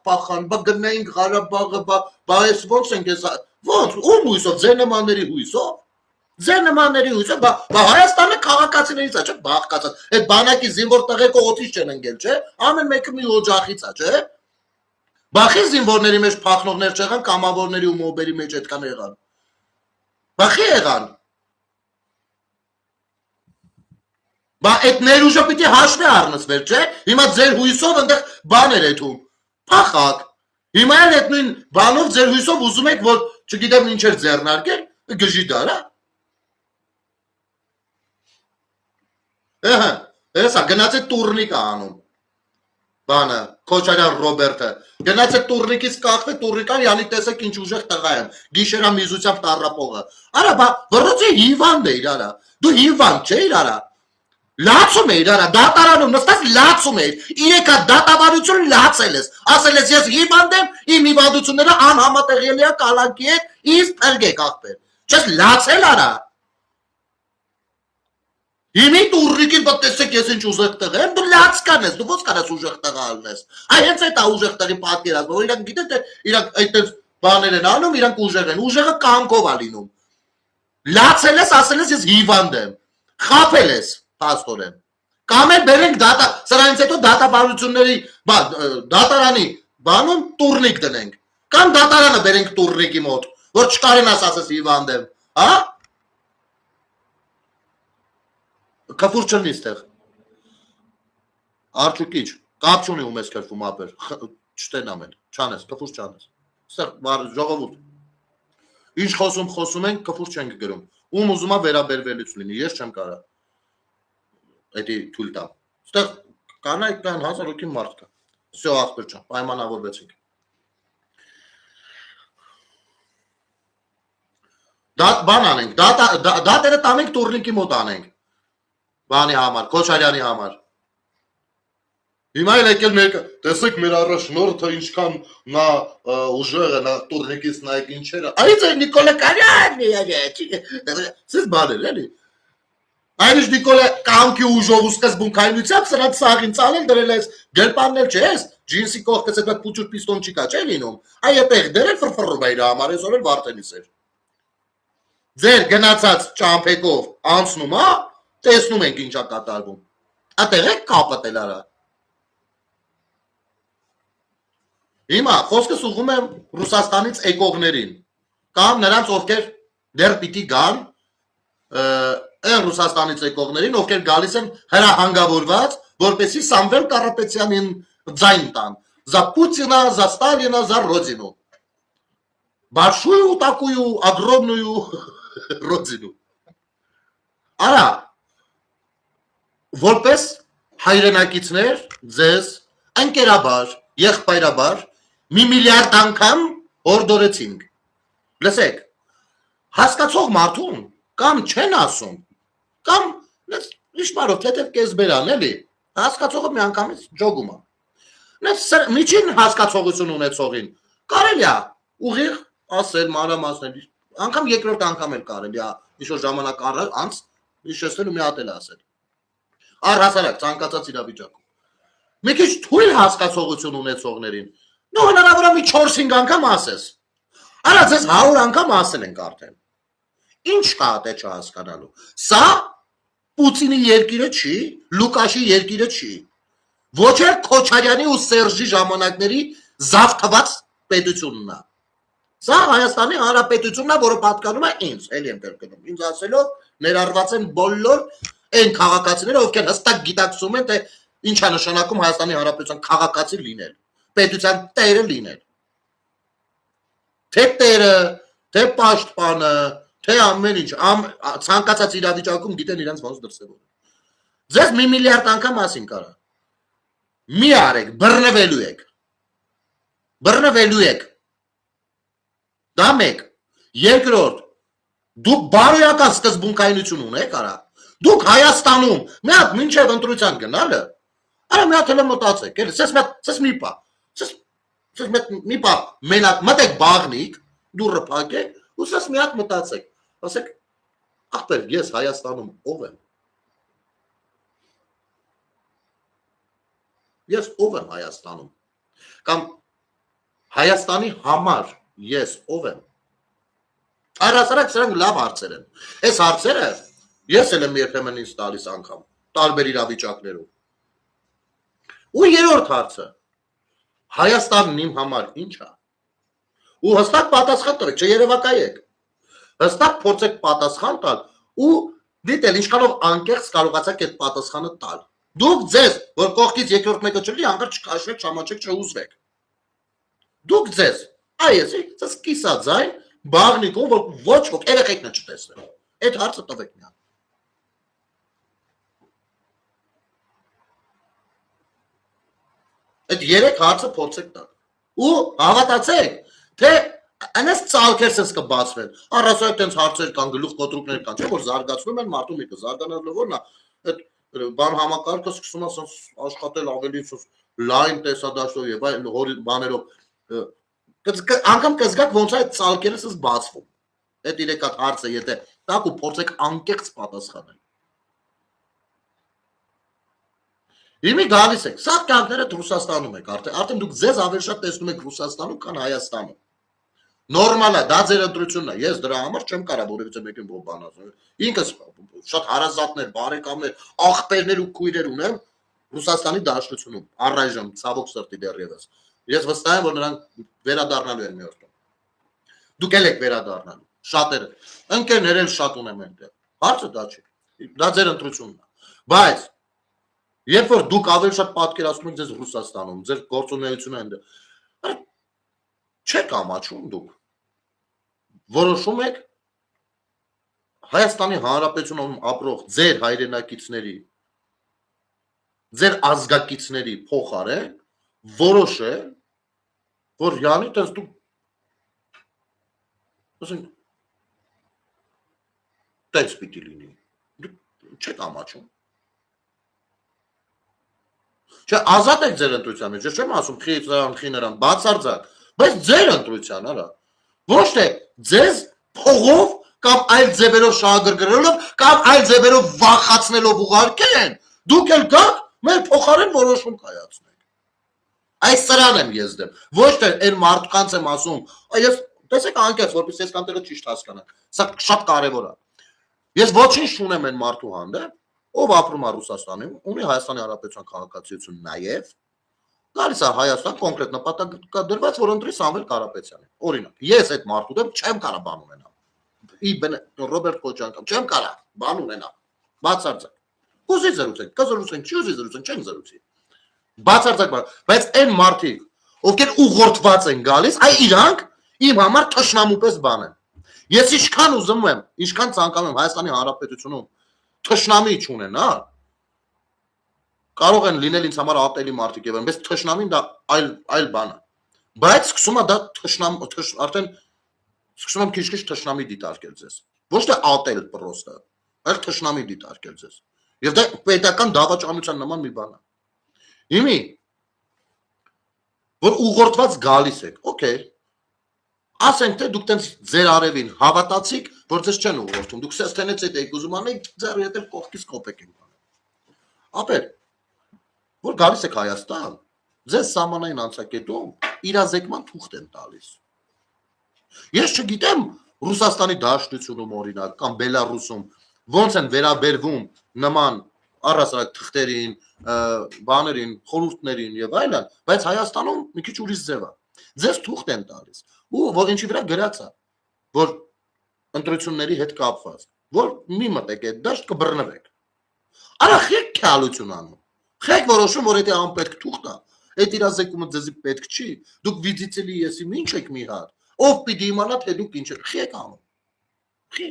պախան, գնայինք Ղարաբաղը, այս ոնց ենք ես, ոնց, ում հույսով, ձեր նմանների հույսով։ Ձեր նմանների հույսը, Հայաստանը քաղաքացիներից է, չէ, բաղկացած, այդ բանակի զինվոր տղեկը օթից չեն ընկել, չէ, ամեն մեկը մի օջախից է, չէ, բախի զինվորների մեջ փախնողներ չեղան, կամավորների ու մոբերի մեջ այդքան եղան, բախի եղան, այդ ներուժը պիտի հաշվի առնծվեր, չէ, հիմա ձեր հույսով ընդեղ բան էր էթում, փախակ, հիմա էլ այդ նույն բանով ձեր հույսով ուզում եք, որ չգիտեմ ինչ էր ձեռնարկել, գժի դարա, Հեսա, գնաց է տուրնիկ է անում, բանը, Քոչարյան Ռոբերտը, գնաց է տուրնիկից կախվի, տուրնիկան յանի տեսեք ինչ ուժեղ տղա եմ, գիշերա միզությամբ տարապողը, արա, վրոցի հիվանդ է իր արա, դու հիվանդ չէ իր արա, լացում է իր արա, դատարանում նստած լացում է, իրեքա դատավարություն լացել ես, ասել ես ես հիվանդ եմ, իմ հիվանդությունները անհամատեղելի է կալանքի հետ, ինձ պրգեք աղբեր, չես լացել արա, Հիմի տուրնիկին բտեսեք ես ինչ ուժեղ տղա եմ, դու լաց կանես, դու ոնց կանես ուժեղ տղա ալնես, այ հենց այդ է ուժեղ տղի պատկերացնում, որ իրանք գիտեն, թե իրանք այդպես բաներ են անում, իրանք ուժեղ են, ուժեղը կանգով է լինում, լացել ես, ասել ես ես հիվանդ եմ, խապել ես, փաստորեն, Կամ էլ բերենք դատա, սրանից հետո դատաբանությունների, դատարանի բանում տուրնիկ դնենք։ Կամ դատարանը բերենք տուրնիկի մոտ, որ չկարենաս ասես հիվանդ եմ, հա? Կապուր չլնի ստեղ։ Արջուկիչ, կապ չունի ում ես կրվում ապեր, չտենամ էլ, չանես, կապուր չանես։ Ստեղ ժողովուրդ։ Ինչ խոսում ենք, կապուր չենք գրում։ Ում ուզում է վերաբերվելուց լինի, ես չեմ կարա։ Էդի թույլ տամ։ Ստեղ կանայք կան 1000 հոգի մարդ կա։ Всё ախպեր ջան, պայմանավորվեցինք։ Բան անենք, դատերը տանենք տուրնիկի մոտ անենք։ Բանի համար, Քոչարյանի համար։ Հիմա էլ եկել մեկը, տեսեք մեր առաջնորդը ինչքան նա ուժեղ է, նա տուրնիկից նայեք ինչերը։ Այս է Նիկոլա Կարյանն է, սես բաներ էլի։ Այնիշ Նիկոլա կամքի ուժով ու սկզբունքայնությամբ սրանց սաղին ծալել դրել ես, գերպաննել չես, ջինսի կողքից այդ պուճուր պիստոն չկա, չէ լինում։ Այ այդտեղ դրել ֆրֆռում է իր համար, այսօր էլ Վարդենիս էր։ Ձեր գնացած ճամփեկով անցնում, հա, տեսնում ենք ինչա կատարվում։ Այդտեղ է կապը տել արա։ Հիմա խոսքս ուղղում եմ Ռուսաստանից եկողներին կամ նրանց ովքեր դեռ պիտի գան այն Ռուսաստանից եկողներին, ովքեր գալիս են հրահանգավորված, որպեսզի Սամվել Կարապետյանին ձայն տան։ За Путина, за Сталина, за Родину. Большую такую огромную Родину. Արա որպես հայրենակիցներ ձեզ ընկերաբար, եղբայրաբար մի միլիարդ անգամ օրդորեցինք։ Լսեք, հասկացող մարդուն կամ չեն ասում, կամ իշմարով թեթև կեզբերան էլի, հասկացողը մի անգամից ջոգում է։ Միջին հասկացողություն ունեցողին կարելի է ուղիղ ասել, մանրամասնել, անգամ երկրորդ անգամ էլ կարելի է ինչ-որ ժամանակ անց հիշեցնել ու մի հատ էլ ասել։ Առհասարակ ցանկացած իրավիճակում։ Մի քիչ թույլ հասկացողություն ունեցողներին, նո հնարավոր է մի 4-5 անգամ ասես։ Արա ձեզ 100 անգամ ասել ենք արդեն։ Ինչ կա դե չհասկանալու։ Սա Պուտինի երկիրը չի, Լուկաշի երկիրը չի։ Ոչ էլ Քոչարյանի ու Սերժի ժամանակների զավթված պետությունն է։ Սա Հայաստանի Հանրապետությունն է, որը պատկանում է ինձ, էլի եմ կրկնում։ Ինձ ասելով ներառված են բոլոր այն քաղաքացիները, ովքեր հստակ գիտակցում են, թե ինչ է նշանակում Հայաստանի Հանրապետության քաղաքացի լինել, պետության տերը լինել։ Թե տերը, թե պաշտպանը, թե ամեն ինչ, ցանկացած իրավիճակում գիտեն իրենց ոնց դրսևորել։ Ձեզ մի միլիարդ անգամ ասին կարա։ Մի արեք, բռնվելու եք։ Բռնվելու եք։ Դա մեկ։ Երկրորդ, դուք բարոյական սկզբունքայնություն ունեք, արա։ Դուք Հայաստանում մի հատ մինչև ընտրության գնալը, արա մի հատ էլ մտածեք, էլի, սես մի պա, սես մի պա, մենակ մտեք բաղնիկ, դուրը փակեք, ու սես մի հատ մտածեք, ասեք, ախպեր, ես Հայաստանում ով եմ։ Ես ով եմ Հայաստանում։ Կամ Հայաստանի համար ես ով եմ։ Առհասարակ սրանք լավ հարցեր են։ Այս հարցերը ես էլ եմ երբեմն ինձ տալիս անգամ, տարբեր իրավիճակներում։ Ու երրորդ հարցը, Հայաստանն իմ համար ինչ է։ Ու հստակ պատասխան տվեք, չերևակայեք։ Հստակ փորձեք պատասխան տալ ու դիտել ինչքանով անկեղծ կարողացաք այդ պատասխանը տալ։ Դուք ձեզ, որ կողքից երկրորդ մեկը չլինի, անկար չքաշվեք, չամաչեք, չհուզվեք։ Դուք ձեզ, այս կիսաձայն բաղնիկով, որ ոչ ոք երեխեքն չտեսնեն։ Այդ հարցը տվեք մի հատ։ Այդ երեք հարցը փորձեք տալ։ Ու հավատացեք, թե այնպես ցալքեր sense կբացվեն։ Առասարակ տենց հարցեր կան, գլուխ կոտրուկներ կան, չէ՞ որ զարգացնում են մարդու միտքը, զարգանալու որն է, այդ բան համակարգը սկսում է sense աշխատել ավելի լայն տեսադաշտով եւ այլ բաներով։ Անգամ կզգաք ոնց է այդ ցալքերը sense բացվում։ Այդ իրեք հատ հարցը, եթե տակ ու փորձեք անկեղծ պատասխանել։ Հիմա գալիս եք, սա կյանքները Ռուսաստանում եք, արդեն դուք ձեզ ավելի շատ տեսնում եք Ռուսաստանում, քան Հայաստանում։ Նորմալ է, դա ձեր ընտրությունն է։ Ես դրա համար չեմ կարող որևիցե մեկին բան ասել։ Ինքս շատ հարազատներ, բարեկամներ, աղբերներ ու քույրեր ունեմ Ռուսաստանի Դաշնությունում, առայժմ ցավոք սրտի դեռևս։ Ես վստահ եմ, որ նրանք վերադառնալու են մի օր։ Դուք եք վերադառնալու, շատերը։ Ընկերներ էլ շատ ունեմ այնտեղ։ Հարցը դա չի։ Դա ձեր ընտրությունն է։ Բայց երբ որ դուք ավելի շատ պատկերացնում եք ձեզ Ռուսաստանում, ձեր գործունեությունը այնտեղ, չեք ամաչում դուք։ Որոշում եք Հայաստանի Հանրապետությունում ապրող ձեր հայրենակիցների, ձեր ազգակիցների փոխարեն որոշել, որ յանի տես դուք ասենք տես պիտի լինի։ Դուք չեք ամաչում։ Չէ, ազատ եք ձեր ընտրության մեջ, ես չեմ ասում խինարան, բացարձակ, բայց ձեր ընտրության, արա։ Ոչ թե ձեզ փողով կամ այլ ձևերով շահագրգռելով կամ այլ ձևերով վախացնելով ուղարկեն, դուք էլ գաք մեր փոխարեն որոշում կայացնեք։ Այս սրան եմ ես դեմ։ Ոչ թե այն մարդկանց եմ ասում, ես տեսեք անկեղծ, որպես ես կանտեղը ճիշտ հասկանանք։ Սա շատ կարևոր է։ Ես ոչինչ չունեմ այն մարդու հանդեպ, ով ապրում է Ռուսաստանում, ունի Հայաստանի Հանրապետության քաղաքացիություն նաև, գալիս է Հայաստան կոնկրետ նպատակադրված, որ ընտրի Սամվել Կարապետյանին։ Օրինակ, ես այդ մարդու դեմ չեմ կարող բան ունենալ։ Ռոբերտ Քոչարյան, չեմ կարող բան ունենալ։ Բացարձակ։ Կուզի զրուցենք, կզրուցենք, չի ուզի զրուցենք, չենք զրուցի։ Բացարձակ բան, բայց այն մարդիկ, ովքեր ուղղորդված են գալիս, այ իրանք իմ համար թշնամու պես բան են։ Ես ինչքան ուզում եմ, ինչքան ցանկանում եմ Հայաստանի Հանրապետությունում թշնամի չունենալ, կարող են լինել ինձ համար ատելի մարդիկ եւ այնպես թշնամին դա այլ բան է։ Բայց սկսում է դա արդեն սկսում եմ քիչ-քիչ թշնամի դիտարկել ձեզ։ Ոչ թե ատել պրոստը, այլ թշնամի դիտարկել ձեզ։ Եվ դա պետական դավաճանության նման մի բան է։ Հիմի որ ուղղորդված գալիս եք, օքեյ։ Ասենք թե դուք տենց ձեր արևին հավատացիք, որ ձեզ չեն ուղղորդում։ Դուք սեստենից եք ուզում անեք, ձեր հետ էլ կողքից կոպեկ են բանը։ Ապեր, որ գալիս եք Հայաստան, ձեզ սահմանային անցակետում իրազեկման թուղթ են տալիս։ Ես չգիտեմ Ռուսաստանի Դաշնությունում օրինակ կամ Բելարուսում ոնց են վերաբերվում նման առասարակ թղթերին, բաներին, խորհուրդներին եւ այլն, բայց Հայաստանում մի քիչ ուրիշ ձև է։ Ձեզ թուղթ են տալիս, ու որ ինչի վրա գրած է, որ ընտրությունների հետ կապված, որ մի մտեք այդ դաշտ կբռնվեք։ Արա խեք քալություն անում։ Խեք որոշում, որ դա անպետք թուղթ է, այդ իրազեկումը ձեզի պետք չի, դուք վիզիտելի եսի ինչ եք մի հատ, ով պիտի իմանա թե դուք ինչ եք, խեք անում։ Խի։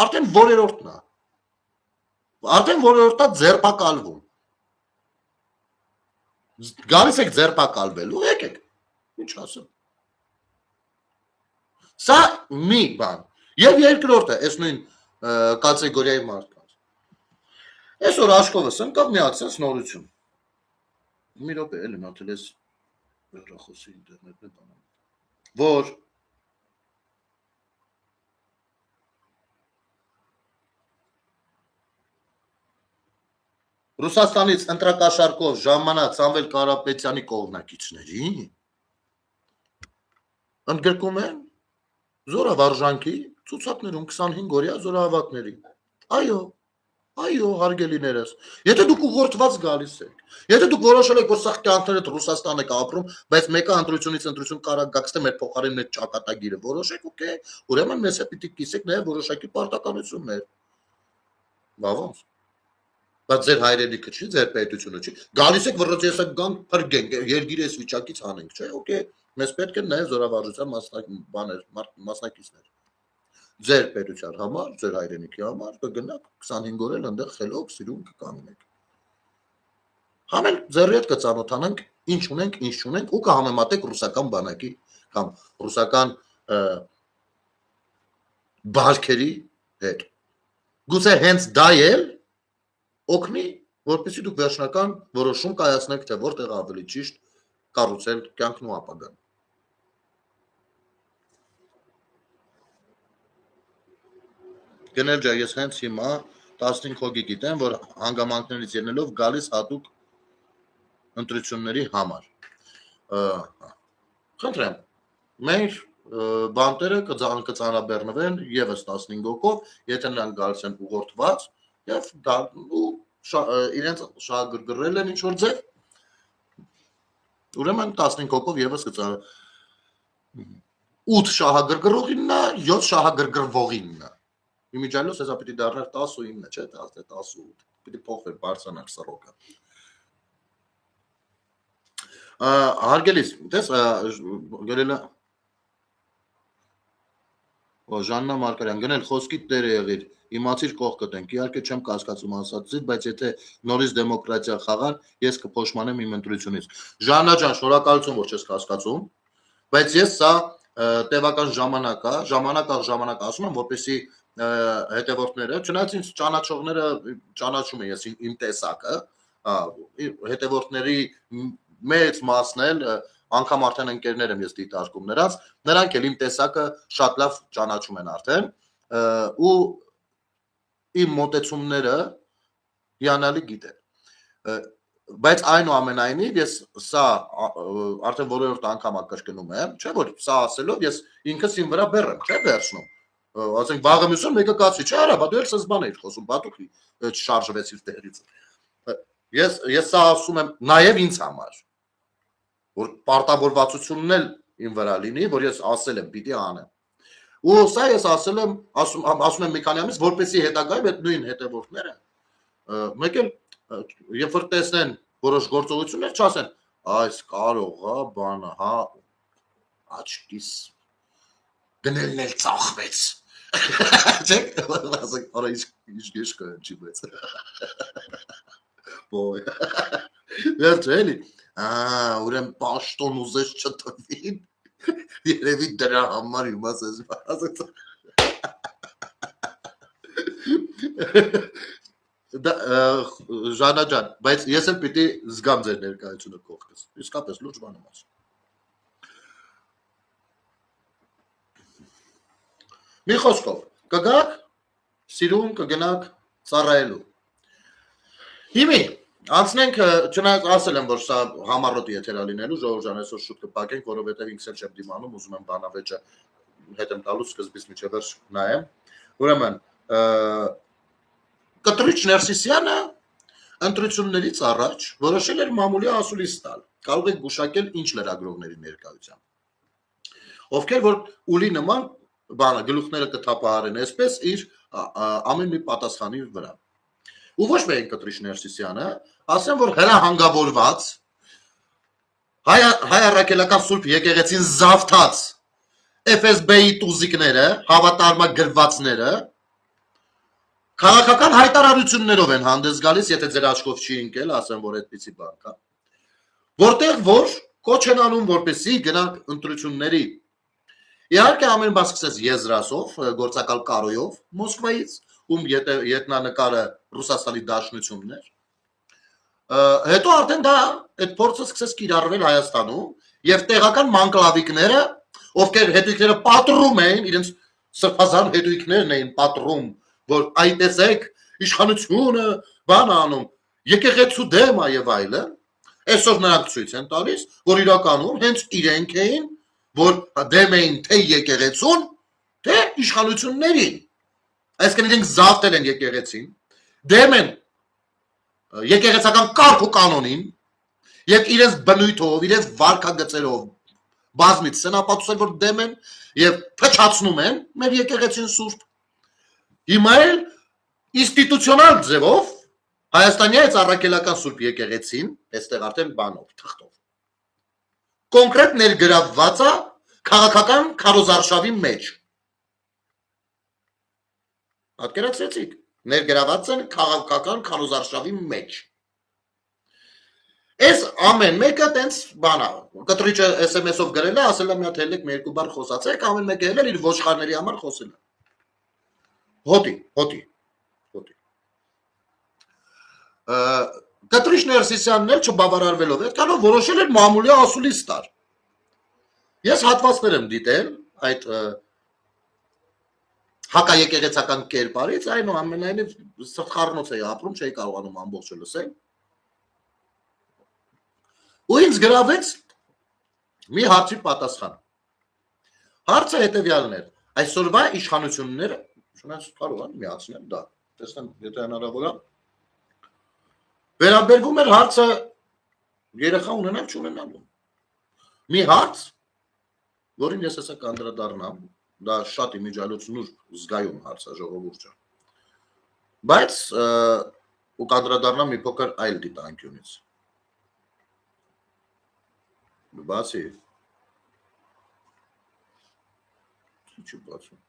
Արդեն որերորդն է։ Արդեն որերորդա ձերբակալվում։ Գալիս եք ձերբակալվելու, եկեք։ Ինչ ասեմ։ Սա մի բան։ Եվ երկրորդը, այս նույն կատեգորիայի մարդկանց։ Այսօր Աշկովս ընկավ մի ակցիաս նորություն։ Մի րոպե, էլի մատել ես հեռախոսի ինտերնետն է բանան։ Որ Ռուսաստանից ընտրակաշարքով ժամանած Սամվել Կարապետյանի կողմնակիցների ընդգրկում են զորավարժանքի ցուցակներում 25 օրյա զորահավաքների։ Այո, հարգելիներս, եթե դուք ուղղորդված գալիս եք, եթե դուք որոշել եք, որ սա կյանքներդ Ռուսաստան եք ապրում, բայց մեկը ընտրությունից ընտրություն կարող գաք թե մեր փոխարեն մեր ճակատագիրը որոշեք, օքեյ, ուրեմն մեզ է պիտի կիսեք նաև որոշակի պարտականություններ։ Բա ոնց։ Բայց ձեր հայրենիքը չի, ձեր պետությունը չի։ Գալիս եք, որ ես գամ փրկենք, երկիրը այս վիճակից հանենք, չէ՞, օքեյ, մեզ պետք է նաև զորավարժության մասնակիցներ։ Ձեր պետության համար, ձեր հայրենիքի համար կգնաք 25 օր էլ այնտեղ խելոք սիրուն կկանգնեք։ Համեն ձեռի հետ կծանոթանանք, ինչ ունենք, ինչ չունենք, ու կհամեմատեք ռուսական բանակի կամ ռուսական բարգերի հետ։ Գուցե հենց դա էլ օգնի, որպեսզի դուք վերջնական որոշում կայացնեք, թե որտեղ ավելի ճիշտ կառուցել կյանքն ու ապագան։ Գնել ջա, ես հենց հիմա 15 հոգի գիտեմ, որ հանգամանքներից ելնելով գալիս հատուկ ընտրությունների համար։ Խնդրեմ, մեր բանտերը կծանրաբեռնվեն եւս 15 հոգով, եթե նրանք գալիս են ուղղորդված եւ իրենց շահագրգռել են ինչ որ ձև, ուրեմն 15 հոգով եւս 8 շահագրգռողինն է, 7 շահագրգռվողինն է։ Իմիջիայլոց հեսա պիտի դառնար 19, չէ՞, 18, պիտի փոխվեր բարձրանար սռոկը։ Հարգելիս, դες գրել է Ժաննա Մարկարյան, գնել խոսքիդ տերը եղիր, իմացիր կողքը տենք, իհարկե չեմ կասկածում ասածից, բայց եթե նորից դեմոկրատիա խաղան, ես կփոշմանեմ իմ ընտրությունից։ Ժաննա ջան, շնորհակալություն, որ չես կասկածում, բայց ես սա տևական ժամանակ է, ժամանակ ասում եմ, որպեսզի հետևորդները, չնայած ինձ ճանաչողները ճանաչում են ես իմ տեսակը, հետևորդների մեծ մասն էլ անգամ արդեն ընկերներ եմ ես դիտարկում նրանք էլ իմ տեսակը շատ լավ ճանաչում են արդեն ու իմ մոտեցումները հիանալի գիտեն բայց այնուամենայնիվ ես սա արդեն որորդ անգամ կրկնում եմ չէ որ սա ասելով ես ինքս իմ վրա բեռ եմ չէ վերցնում ասենք վաղը մյուսը մեկը կացի չէ արա բա դու էլ սենց բան էիր խոսում բատուկի շարժվեցիր տեղից ես սա ասում եմ նաև ինձ համար որ պարտավորվածությունն էլ իմ վրա լինի, որ ես ասել եմ, պիտի անեմ։ Ու սա ես ասել եմ, ասում եմ մի քանի ամիս, որպեսզի հետագայում այդ նույն հետևորդները մեկ էլ երբ որ տեսնեն որոշ գործողություններ, չասեն, այս կարող է բանը, հա, աչքիս գնելն էլ ծախվեց։ Չէ՞, ասենք, արա ինչ կհնչի բայց։ Ոյ։ Վերջ էլի ուրեմն պաշտոն ուզես չտվին երևի դրա համար իմաց ես ասած Ժանա ջան բայց ես էլ պիտի զգամ ձեր ներկայությունը կողքս իսկապես լուրջ բան եմ ասում մի խոսքով կգաք սիրուն կգնաք ծառայելու հիմի Անցնենք, չնայած ասել եմ, որ սա համառոտ եթերա լինելու, ժողովուրդ ջան, այսօր շուտ կփակենք, որովհետև ինքս էլ չեմ դիմանում, ուզում եմ բանավեճը հետ եմ տալու սկզբից մինչև վերջ նայեմ։ Ուրեմն, Կտրիչ Ներսիսյանը ընտրություններից առաջ որոշել էր մամուլի ասուլիս տալ։ Կարող եք գուշակել ինչ լրագրողների ներկայությամբ։ Ովքեր որ ուլի նման բանը գլուխները կթափահարեն այսպես իր ամեն մի պատասխանի վրա։ Ու ոչ միայն Կտրիչ Ներսիսյանը, ասեմ, որ հրահանգավորված հայ առաքելական սուրբ եկեղեցին զավթած FSB-ի տուզիկները, հավատարմագրվածները քաղաքական հայտարարություններով են հանդես գալիս, եթե ձեր աչքով չի ընկել, ասեմ, որ այդպիսի բան կա, որտեղ որ կոչ են անում, որպեսզի գնանք ընտրությունների։ Իհարկե ամեն բան սկսեց Եզրասով, գործակալ Կարոյով, Մոսկվայից, ում ետնանկարը Ռուսաստանի Դաշնությունն էր։ Հետո արդեն դա այդ փորձը սկսեց կիրառվել Հայաստանում եւ տեղական մանկլավիկները, ովքեր հետույքները պատռում էին, իրենց սրբազան հետույքներն էին պատռում, որ այ տեսեք իշխանությունը բան անում, եկեղեցու դեմ է եւ այլն, այսօր նրանք ցույց են տալիս, որ իրականում հենց իրենք էին, որ դեմ էին թե եկեղեցուն, թե իշխանություններին։ Այսինքն իրենք զավթել են եկեղեցին, դեմ են եկեղեցական կարգ ու կանոնին եւ իրենց բնույթով, իրենց վարքագծերով բազմից են ապացուցել, որ դեմ են եւ փչացնում են մեր եկեղեցին սուրբ։ Հիմա էլ ինստիտուցիոնալ ձևով Հայաստանյաց առաքելական սուրբ եկեղեցին, այստեղ արդեն բանով, թղթով։ Կոնկրետ ներգրավված է քաղաքական քարոզարշավի մեջ։ Պատկերացրեցիք, ներգրաված են քաղաքական քարոզարշավի մեջ։ Այս ամեն մեկը տենց բան է։ Կտրիչը SMS-ով գրել է, ասել է մի հատ հելեք մի երկու բառ խոսացեք, ամեն մեկը էլ իր ոչխարների համար խոսել է։ Հոտի։ Կտրիչ Ներսիսյանն էլ չբավարարվելով այդքանով որոշել էր մամուլի ասուլիս տալ։ Ես հատվածներ եմ դիտել այդ հակաեկեղեցական կերպարից, այնուամենայնիվ սրտխառնոց էի ապրում, չէի կարողանում ամբողջը լսել։ Ու ինձ գրավեց մի հարցի պատասխան։ Հարցը հետևյալն էր, այսօրվա իշխանությունները շնորհ կարող են միացնել դա, տեսնեմ, եթե հնարավոր է, վերաբերվում էր հարցը երեխա ունենալ չունենալու, մի հարց, որին ես հեսա կանդրադառնամ, դա շատ իմիջիալոցնուր զգայուն հարց է ժողովուրդը, բայց ու կանդրադառնամ մի փոքր այլ դիտանկյունից, բացի Չի բացում։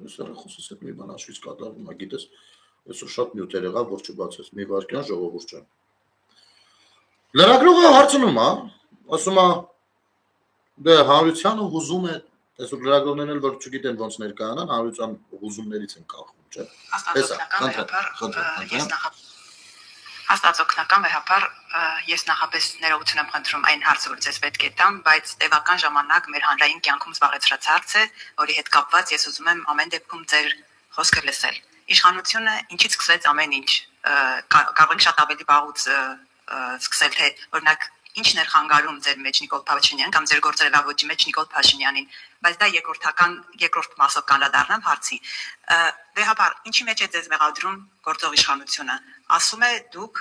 Ես հեռախոսս հետ մի բան հաշվից կատարվում է, գիտես, այսօր շատ նյութեր եղավ, որ չբացես, մի վարկյան ժողովուրդ ջան։ Լրագրողը հարցնում է, ասում է, դե հանրությանը հուզում է, այսօր լրագրողներն էլ որ չգիտեն ոնց ներկայանան, հանրության հուզումներից են կախվում, չէ՞։ Հաստատօգնական վեհապար ես նախապես ներողություն եմ խնդրում այն հարցը, որ ձեզ պետք է տամ, բայց տևական ժամանակ մեր հանրային կյանքում զբաղեցրած հարց է, որի հետ կապված ես ուզում եմ ամեն դեպքում ձեր խոսքը լսել։ Իշխանությունը ինչից սկսեց ամեն ինչ, կարող ենք շատ ավելի վաղուց սկսել, թե օրինակ ինչն էր խանգարում ձեր մեջ Նիկոլ Փաշինյանին կամ ձեր գործելավոճի մեջ Նիկոլ Փաշինյանին, բայց դա երկրորդ մասով կանդրադառնամ հարցի։ Վեհապար, ինչի մեջ է ձեզ մեղադրում գործող իշխանությունը։ Ասում է դուք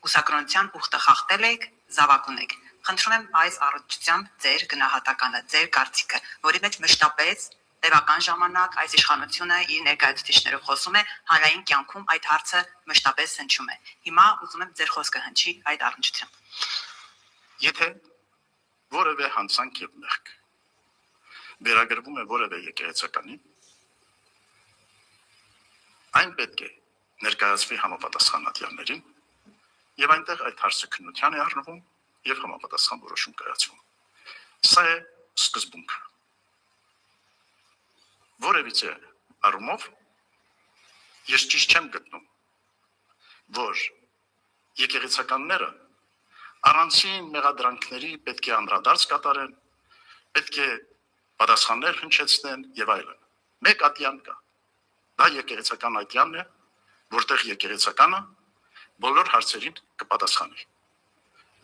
ուսակրոնության ուխտը խախտել եք, զավակ ունեք։ Խնդրում եմ այս առողջությամբ ձեր գնահատականը, ձեր կարծիքը, որի մեջ մշտապես տևական ժամանակ այս իշխանությունը իր ներկայացուցիչներով խոսում է, հանրային կյանքում այդ հարցը մշտապես հնչում է։ Հիմա ուզում եմ ձեր խոսքը հնչի այդ առնչությամբ։ Եթե որևէ հանցանք եւ մեղք վերագրվում է որևէ եկեղեցականի, այն պետք է ներկայացվի համապատասխանատյաններին եւ այնտեղ այդ հարցը քննության է առնվում եւ համապատասխան որոշում կայացվում։ Սա է սկզբունքը։ Որևիցե առումով ես ճիշտ չեմ գտնում, որ եկեղեցականները առանցին մեղադրանքների պետք է անդրադարձ կատարեն, պետք է պատասխաններ հնչեցնեն եւ այլն։ Մեկ ատյան կա։ Դա եկեղեցական ատյանն է, որտեղ եկեղեցականը բոլոր հարցերին կպատասխանի։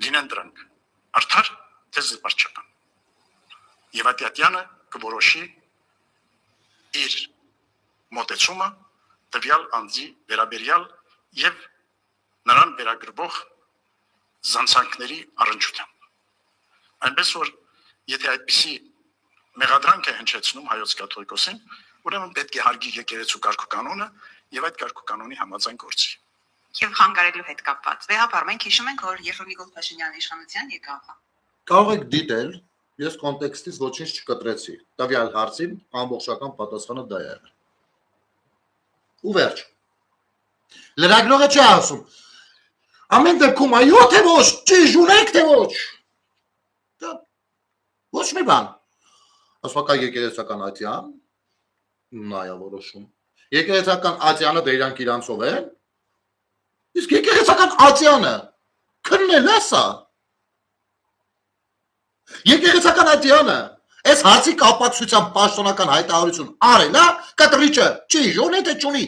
Լինեն դրանք արդար թե զվարճական։ Եվ այդ ատյանը կորոշի իր մոտեցումը տվյալ անձի վերաբերյալ եւ նրան վերագրվող զանցանքների առնչությամբ։ Այնպես որ եթե այդպիսի մեղադրանք է հնչեցնում հայոց կաթողիկոսին, ուրեմն պետք է հարգի եկեղեցու կարգուկանոնը եւ այդ կարգուկանոնի համաձայն գործի։ Եվ խանգարելու հետ կապված։ Վեհապար, մենք հիշում ենք, որ երբ Նիկոլ Փաշինյանը իշխանության եկավ, Կարող եք դիտել, ես կոնտեքստից ոչինչ չկտրեցի։ Տվյալ հարցին ամբողջական պատասխանը դա է։ Ու վերջ։ Լրագրողը չի ասում։ Ամեն դեպքում այո թե ոչ, ճիշտ ունեք թե ոչ։ Դա ոչ մի բան։ Ասում է եկեղեցական ատյան, նայա որոշում։ Եկեղեցական ատյանը դե իրանք իրանցով են։ Իսկ եկեղեցական ատյանը քննել է սա։ Եկեղեցական ատյանը այս հարցի կապակցությամբ պաշտոնական հայտարարություն արել է, կտրիչը չի ժոնի թե չունի։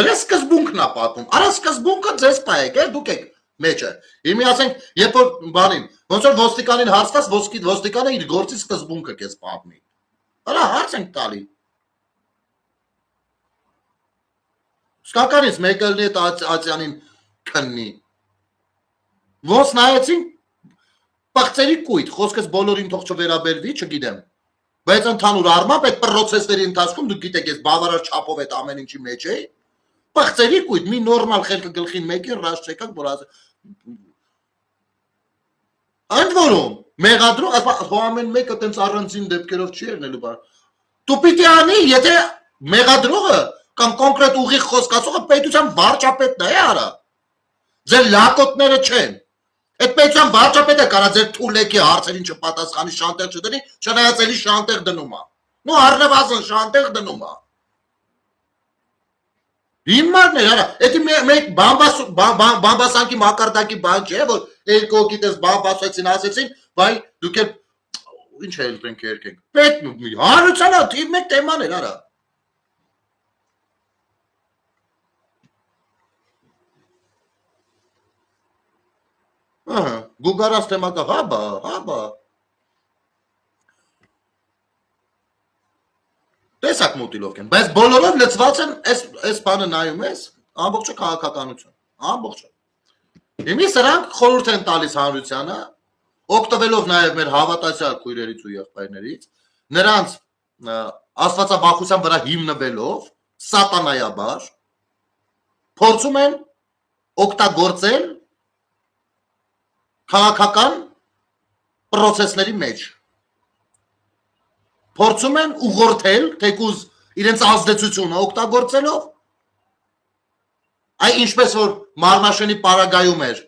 Դրա սկզբունքն է պատում։ Արա սկզբունքը ձեզ պայեք, դուք եք մեջը։ Հիմա ասենք, երբ որ բանին, ոնց որ ոստիկանին հարցված, ոստիկանը իր գործի սկզբունքը քեզ պատմի։ Արա հարց ենք տալի։ Սկականից մեկը լինի այդ ատյանին քննի։ Ոնց նայեցին պղծերի կույտ, խոսքս բոլորին թող չվերաբերվի, չգիտեմ։ Բայց ընդհանուր առմամբ այդ պրոցեսների ընթացքում դուք գիտեք, ես բավարար չափով այդ ամեն ինչի մեջ էի։ Պղծերի կույտ, մի նորմալ խելքը գլխին մեկին ռաշ չեկակ, որ ասել։ Ընդ որում, մեղադրող, ամեն մեկը տենց առանձին դեպքերով չի ելնելու բան։ Դու պիտի անի, եթե մեղադրողը կամ կոնկրետ ուղիղ խոսքացողը պետության վարչապետն է արա։ Ձեր լակոտները չեն։ Այդ պետության վարչապետը կարա ձեր թուլեկի հարցերին չպատասխանի, շանտեղ չդնի, չնայած էլի շանտեղ դնում է։ Նու առնվազն շանտեղ դնում է։ Հիմարն է, արա, էդի մեկ բամբասանքի մակարդակի բան չէ, որ երկու հոգիտես բամբասեցին, ասեցին, բայ դուք էլ ինչ է ելտենք երկենք։ Պետ հանրությանը թիվ մեկ թեման էր, արա։ Ահա, գուգարած թեմակը, հաբա։ Տեսակ մոտիլով կեն, բայց բոլորով լծված են այս բանը նայում ես, ամբողջը քաղաքականություն, ամբողջը։ Հիմի սրանք խորհուրդ են տալիս հանրությանը, օգտվելով նաև մեր հավատացյալ քույրերից ու եղբայրներից, նրանց աստվածաբախության վրա հիմնվելով, սատանայաբար, փորձում են օգտագործել քաղաքական պրոցեսների մեջ։ Փորձում են ուղղորդել, թեկուզ իրենց ազդեցությունը օգտագործելով, այ ինչպես որ Մարմաշենի պարագայում էր,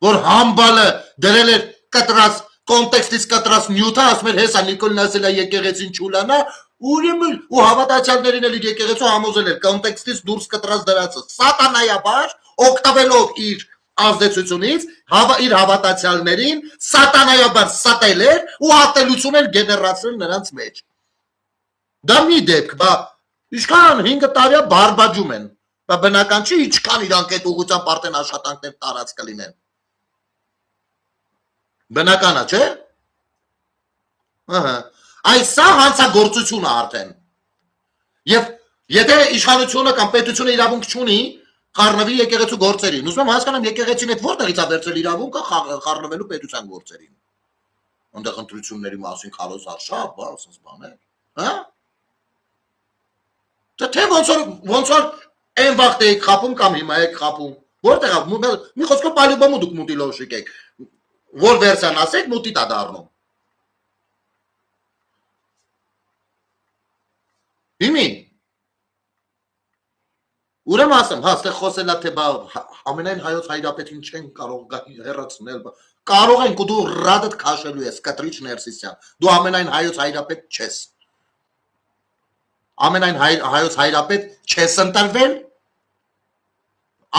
որ համբալը դրել էր կտրած, կոնտեքստից կտրած նյութը, ասում էր հեսա Նիկոլին ասել է եկեղեցին չուլանա, ու հավատացյալներին էլ իր եկեղեցու համոզել էր կոնտեքստից դուրս կտրած դրածը, սատանայաբար օգտվելով իր ազդեցությունից իր հավատացյալներին սատանայաբար սատել էր ու ատելություն էր գեներացրել նրանց մեջ։ Դա մի դեպք, բա ինչքան 5 տարիա բարբաջում են, բա բնական չի ինչքան իրանք այդ ուղղությամբ արդեն աշխատանքներ տարած կլինեն։ Բնականա, չէ՞։ Ահա։ Այս սա հանցագործություն է արդեն։ Եվ եթե իշխանությունը կամ պետությունը իրավունք չունի խառնվի եկեղեցու գործերին, ուզում եմ հասկանամ եկեղեցին այդ որտեղից է վերցրել իրավունքը խառնվելու պետության գործերին։ Այնտեղ ընտրությունների մասին քարոզ արշավ, բա, ասես բաներ, հա։ Թե ոնց որ այն վաղտ եք խապում կամ հիմա եք խապում։ Որտեղ է մի խոսքով պալյուբոմու դուք մուտիլով շիկեք։ Որ վերսիան ասեք, մուտի տա դառնում։ Հիմի ուրեմն ասեմ, հա, ստեղ խոսելա թե բա ամենայն հայոց հայրապետին չեն կարող հեռացնել, կարող են, դու ռադդ քաշելու ես, կտրիչ Ներսիսյան, դու ամենայն հայոց հայրապետ չես։ Ամենայն հայոց հայրապետ չես ընտրվել,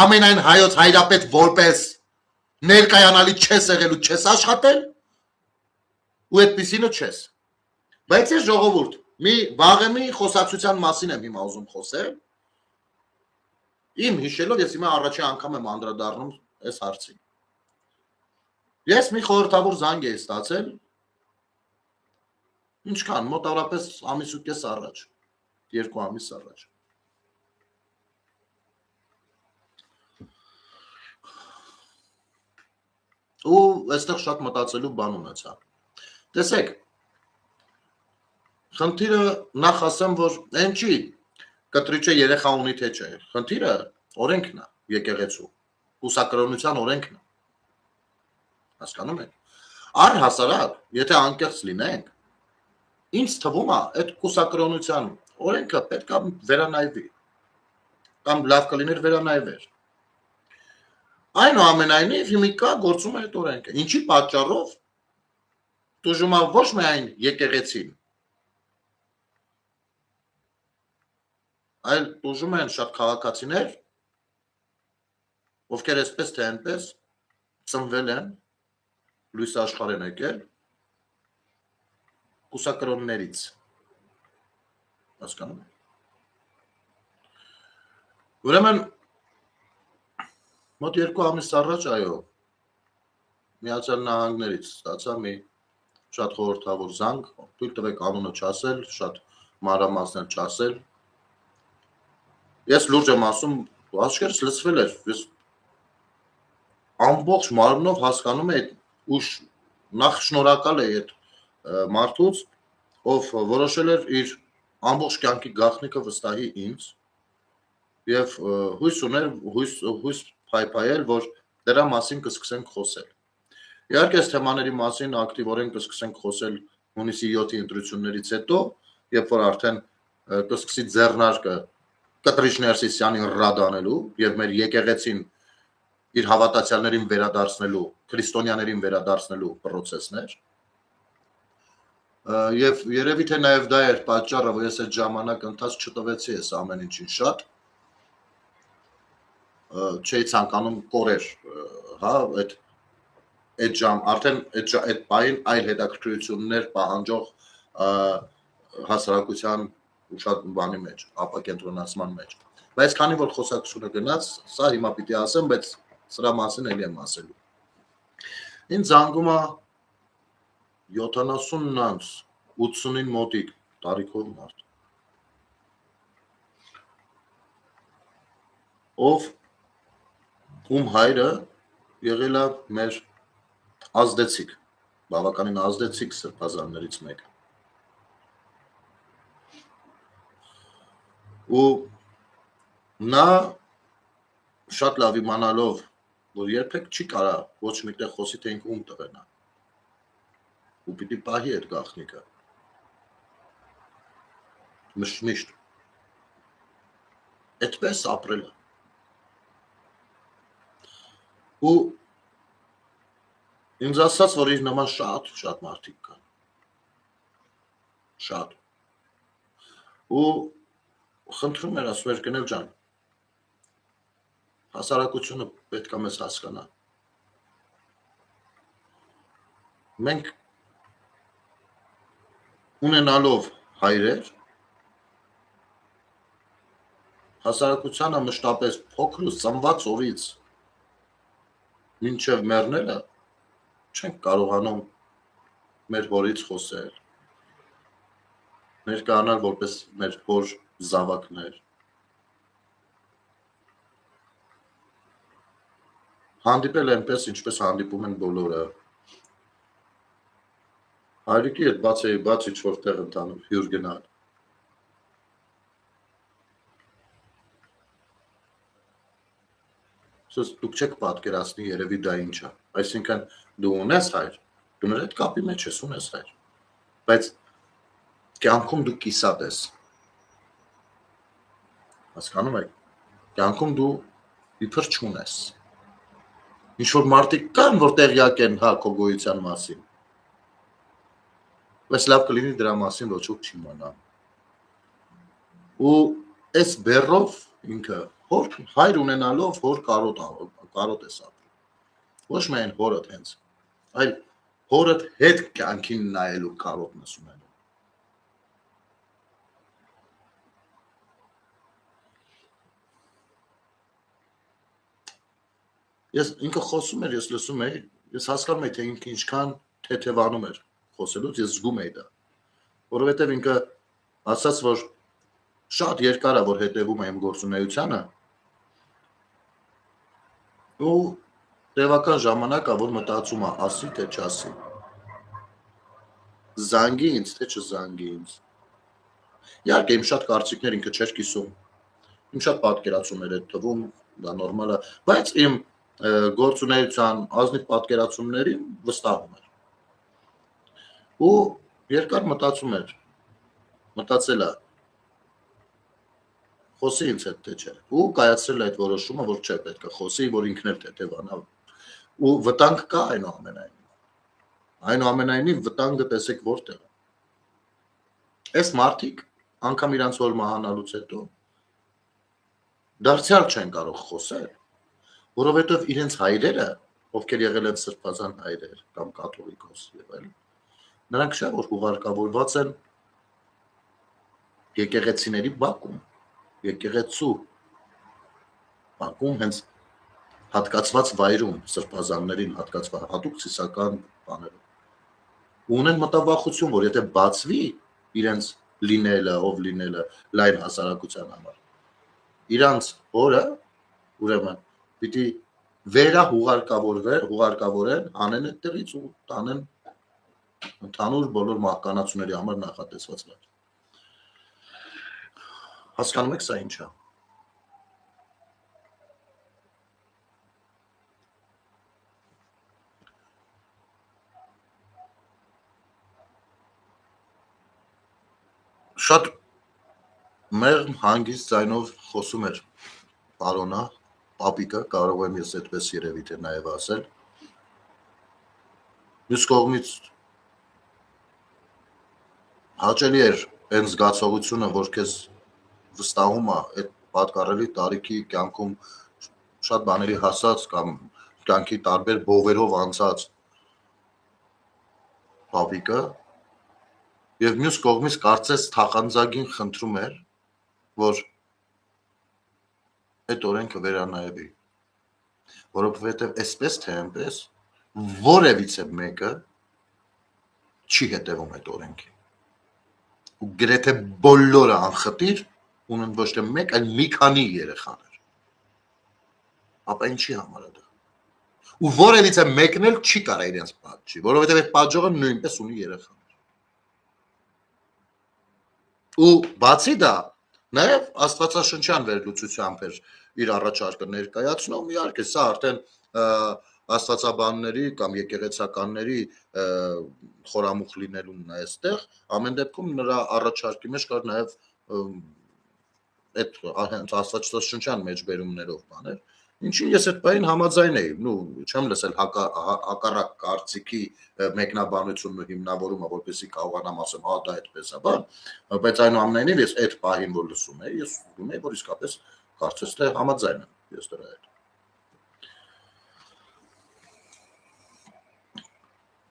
ամենայն հայոց հայրապետ որպես ներկայանալի չես եղել ու չես աշխատել, ու այդպիսինը չես։ Բայց ես ժողովուրդ, մի վաղեմի խոսակցության մասին եմ հիմա ուզում խոսել, իմ հիշելով ես հիմա առաջի անգամ եմ անդրադառնում այս հարցին։ Ես մի խորհրդավոր զանգ էի ստացել, ինչքան, մոտավորապես ամիս ու կես առաջ, 2 ամիս առաջ։ Ու այստեղ շատ մտածելու բան ունեցա։ Տեսեք, խնդիրը նախ ասեմ, որ այն չի, կտրիչը երեխա ունի թե չէ, խնդիրը օրենքն է, եկեղեցու, կուսակրոնության օրենքն է, հասկանում եք, առհասարակ, եթե անկեղծ լինենք, ինձ թվում է, այդ կուսակրոնության օրենքը պետք է վերանայվի, կամ լավ կլիներ վերանայվեր, այնուամենայնիվ հիմի կա գործում է այդ օրենքը, ինչի պատճառով տուժում է ոչ միայն եկեղեցին, այլ տուժում են շատ քաղաքացիներ, ովքեր այսպես թե այնպես ծնվել են, լույս աշխարհ են եկել, կուսակրոններից, հասկանում եք։ Ուրեմն մոտ 2 ամիս առաջ, այո, Միացյալ Նահանգներից ստացա մի շատ խորհրդավոր զանգ, թույլ տվեք անունը չասել, շատ մանրամասներ չասել։ Ես լուրջ եմ ասում, աչքերս լցվել էր, ես ամբողջ մարմնով հասկանում եմ ու նախ շնորհակալ եմ այդ մարդուց, ով որոշել էր իր ամբողջ կյանքի գաղտնիքը վստահի ինձ եւ հույս ուներ, հույս փայփայել, որ դրա մասին կսկսենք խոսել։ Իհարկե, այս թեմաների մասին ակտիվորեն կսկսենք խոսել հունիսի 7-ի ընտրություններից հետո, երբ որ արդեն կսկսի ձեռնարկը կտրիչ Ներսիսյանին ռադ անելու եւ մեր եկեղեցին իր հավատացյալներին վերադարձնելու, քրիստոնյաներին վերադարձնելու process-ներ։ Եվ երևի թե նաեւ դա էր պատճառը, որ ես այդ ժամանակ ընթաց չտվեցի այս ամեն ինչին շատ։ Չէի ցանկանում կորեր, հա, այդ ժամ, արդեն այդ պահին այլ հետաքրքրություններ պահանջող հասարակության ու շատ բանի մեջ, ապակենտրոնացման մեջ։ Բայց քանի որ խոսակցությունը գնաց, սա հիմա պիտի ասեմ, բայց սրա մասին էլի եմ ասելու։ Ինձ զանգում է 70-նանց 80-ին մոտիկ տարիքով մարդ ով ում հայրը եղել է մեր ազդեցիկ բավականին ազդեցիկ սրբազաններից մեկը ու նա շատ լավ իմանալով որ երբեք չի կարա ոչ միտեղ խոսի թե ինքը ում տղեն է ու պիտի պահի այդ գաղտնիքը միշտ այդպես ապրել է ու ինձ ասաց որ իր նման շատ մարդիկ կան շատ ու խնդրում էր ասում էր կնել ջան հասարակությունը պետք է մեզ հասկանա մենք ունենալով հայրեր հասարակությանը մշտապես փոքր ու ծնված օրից մինչև մեռնելը չենք կարողանում մեր հորից խոսել ներկայանալ որպես մեր հոր զավակներ հանդիպել այնպես ինչպես հանդիպում են բոլորը հայրիկի հետ բաց ինչ-որ տեղ ընտանում հյուր գնալ դուք չեք պատկերացնի երևի դա ինչ է այսինքն դու ունես հայր դու նրա հետ կապի մեջ ես ունես հայր բայց կյանքում դու կիսատ ես հասկանում եք կյանքում դու իբր չունես ինչ-որ մարդիկ կան որ տեղյակ են հա քո գոյության մասին բայց լավ կլինի դրա մասին ոչ ոք չիմանա ու այս բեռով ինքը հոր հայր ունենալով հոր կարոտ ես ապրում ոչ միայն հորդ հենց այլ հորդ հետ կյանքին նայելու կարոտն ես ունենում ես ինքը խոսում էր ես լսում էի ես հասկանում էի թե ինքը ինչքան թեթևանում էր խոսելուց ես զգում էի դա որովհետև ինքը ասաց որ շատ երկար է որ հետևում է իմ գործունեությանը ու տևական ժամանակ է որ մտածում է ասի թե չասի զանգի ինձ թե չզանգի ինձ իհարկե իմ շատ կարծիքներ ինքը չէր կիսում իմ շատ պատկերացումներ էր թվում դա նորմալ է բայց իմ գործունեության ազնիվ պատկերացումներին վստահում էր ու երկար մտածում էր մտածել է խոսի ինձ հետ թե չէ ու կայացրել այդ որոշումը որ չէ պետք է խոսի որ ինքն էլ թեթևանա ու վտանգ կա այնուամենայնիվ վտանգը տեսեք որտեղ է այս մարդիկ անգամ իրանց որ մահանալուց հետո դարձյալ չեն կարող խոսել որովհետև իրենց հայրերը ովքեր եղել են սրբազան հայրեր կամ կաթողիկոս եղել նրանք չէ որ հուղարկավորված են եկեղեցիների բակում եկեղեցու բակում հենց հատկացված վայրում սրբազաններին հատկացված հատուկ ցիսական բաներով ունեն մտավախություն որ եթե բացվի իրենց լինելը ով լինելը լայն հասարակության համար իրանց օրը ուրեմն պիտի վերահուղարկավորեն անեն այդտեղից ու տանեն ընդհանուր բոլոր մահկանացուների համար նախատեսված վայր հասկանում եք սա ինչ է շատ մեղմ հանգիստ ձայնով խոսում էր պարոնը պապիկը կարող եմ ես այդպես երևի թե նաև ասել մյուս կողմից հաճելի էր այն զգացողությունը որ քեզ վստահում է այդ պատկառելի տարիքի կյանքում շատ բաների հասած կամ կյանքի տարբեր բովերով անցած պապիկը եւ մյուս կողմից կարծես թախանձագին խնդրում էր որ այդ օրենքը վերանայվի որովհետեւ այսպես թե այնպես որևիցե մեկը չի հետևում այդ օրենքին։ Ու գրեթե բոլորը անխտիր ունեն ոչ թե մեկ, այլ մի քանի երեխաներ։ Ապա ինչի համար է դա։ Ու որևիցե մեկն էլ չի կարա իրենց պատժի, որովհետև այդ պատժողը նույնպես ունի երեխաներ։ Ու բացի դա, նաև աստվածաշնչյան վերլուծությամբ էր իր առաջարկը ներկայացնում, իհարկե սա արդեն աստվածաբանների կամ եկեղեցականների խորամուխ լինելուն է այստեղ, ամեն դեպքում նրա առաջարկի մեջ կար նաև այդ աստվածաշնչյան մեջբերումներով բաներ, ինչին ես այդ բանին համաձայն էի, չեմ լսել հակառակ կարծիքի մեկնաբանությունն ու հիմնավորումը, որպեսզի կարողանամ ասեմ, դա այդպես է, բայց այնուամենայնիվ ես այդ պահին որ լսում էի, ես զգում էի, որ իսկապես կարծես թե համաձայն եմ ես դրա հետ։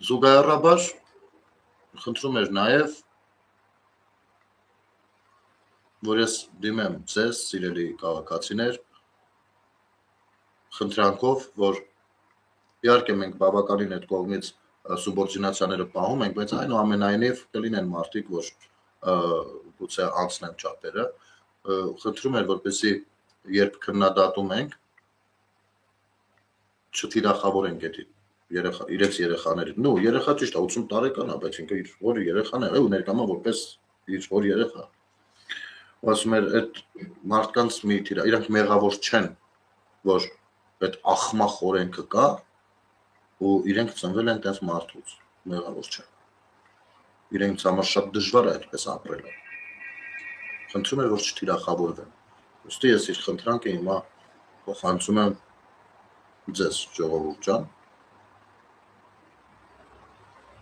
Զուգահեռաբար խնդրում էր նաև, որ ես դիմեմ ձեզ, սիրելի քաղաքացիներ, խնդրանքով, որ իհարկե մենք բավականին այդ կողմից սուբորդինացիաները պահում ենք, բայց այնուամենայնիվ կլինեն մարդիկ, որ գուցե անցնեն չափերը, խնդրում էր, որպեսզի երբ քննադատում ենք, չթիրախավորենք այդ իրենց երեխաներին, երեխա ճիշտ է 80 տարեկան է, բայց ինքը իր հոր երեխան է ու ներկայացնում որպես իր հոր երեխա։ Ասում էր այդ մարդկանց իրանք մեղավոր չեն, որ այդ ախմախ օրենքը կա ու իրենք ծնվել են տես մարդուց, մեղավոր չեն։ Իրենց համար շատ դժվար է այդպես ապրելը։ Խնդրում էր, որ չթիրախավորվեն։ Ուստի ես իր խնդրանքը հիմա փոխանցում եմ ձեզ ժողովուրդ ջան,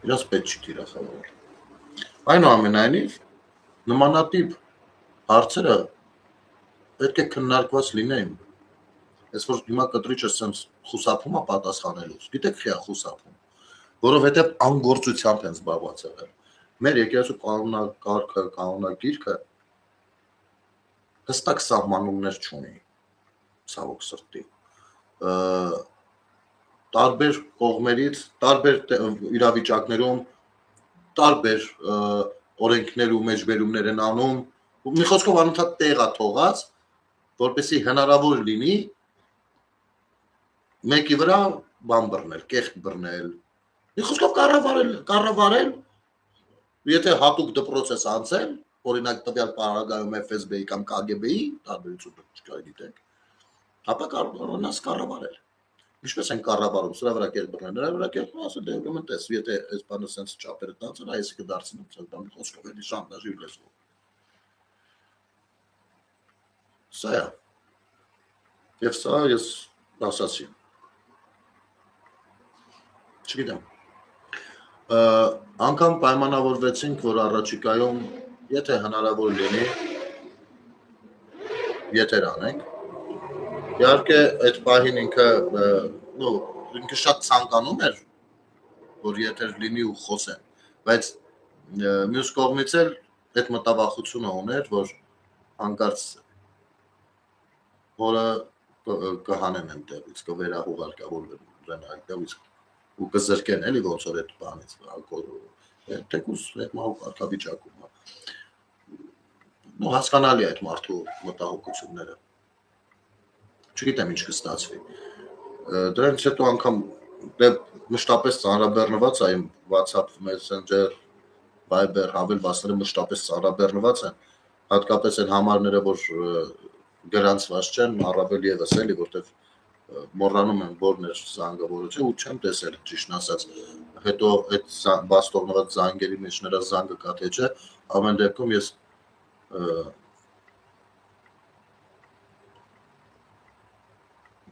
իրաց պետք չի թիրախավորել։ Այնուամենայնիվ, նմանատիպ հարցերը պետք է քննարկված լինեն։ Ես որ հիմա կտրիչը սենց խուսափում է պատասխանելուց, գիտեք խիա խուսափում, որովհետև անգործությամբ են զբաղված եղել։ Մեր եկեղեցու կանոնակարգը, կանոնագիրքը հստակ սահմանումներ չունի, ցավոք սրտի։ Տարբեր կողմերից, տարբեր իրավիճակներում, տարբեր օրենքներ ու մեջբերումներ են անում, մի խոսքով անընդհատ տեղ է թողած, որպեսզի հնարավոր լինի մեկի վրա բան բռնել, կեղտ բռնել, մի խոսքով կառավարել, եթե հատուկ դպրոց ես անցել, օրինակ տվյալ պարագայում FSB-ի կամ KGB-ի, տարբերությունը չկա գիտենք, ապա կարողանաս կառավարել։ Ինչպես են կառավարում, սրա վրա կերպ բռնել, նրա վրա կերպ ասել դե ուրեմն տես, եթե այս բանը սենց չափերը տանցեն, այսի կդարձնեմ, սա բանի խոսքով էլի շանտաժի լեզվով։ Սա է։ Եվ սա ես ասացի։ Չգիտեմ։ Անգամ պայմանավորվեցինք, որ առաջիկայում, եթե հնարավոր լինի, եթեր անենք։ Իհարկե այդ պահին ինքը շատ ցանկանում էր, որ եթեր լինի ու խոսեն, բայց մյուս կողմից էլ այդ մտավախությունը ուներ, որ հանկարծ որը կհանեն այնտեղից, կվերահուղարկավորվեն այնտեղից ու կզրկեն էլի ոնց որ այդ բանից, թեկուզ այդ մահու կարգավիճակում։ Հասկանալի է այդ մարդու մտահոգությունները։ Չգիտեմ ինչ կստացվի։ Դրանից հետո անգամ մշտապես ծանրաբեռնված է իմ WhatsApp, Messenger, Viber հավելվածները մշտապես ծանրաբեռնված են, հատկապես այն համարները, որ գրանցված չեն, առավել ևս էլի, որտեղ մոռանում եմ որն էր զանգը, որը ու չեմ տեսել ճիշտն ասած, հետո այդ բաց թողնված զանգերի մեջ նրա զանգը կա թե չէ, ամեն դեպքում ես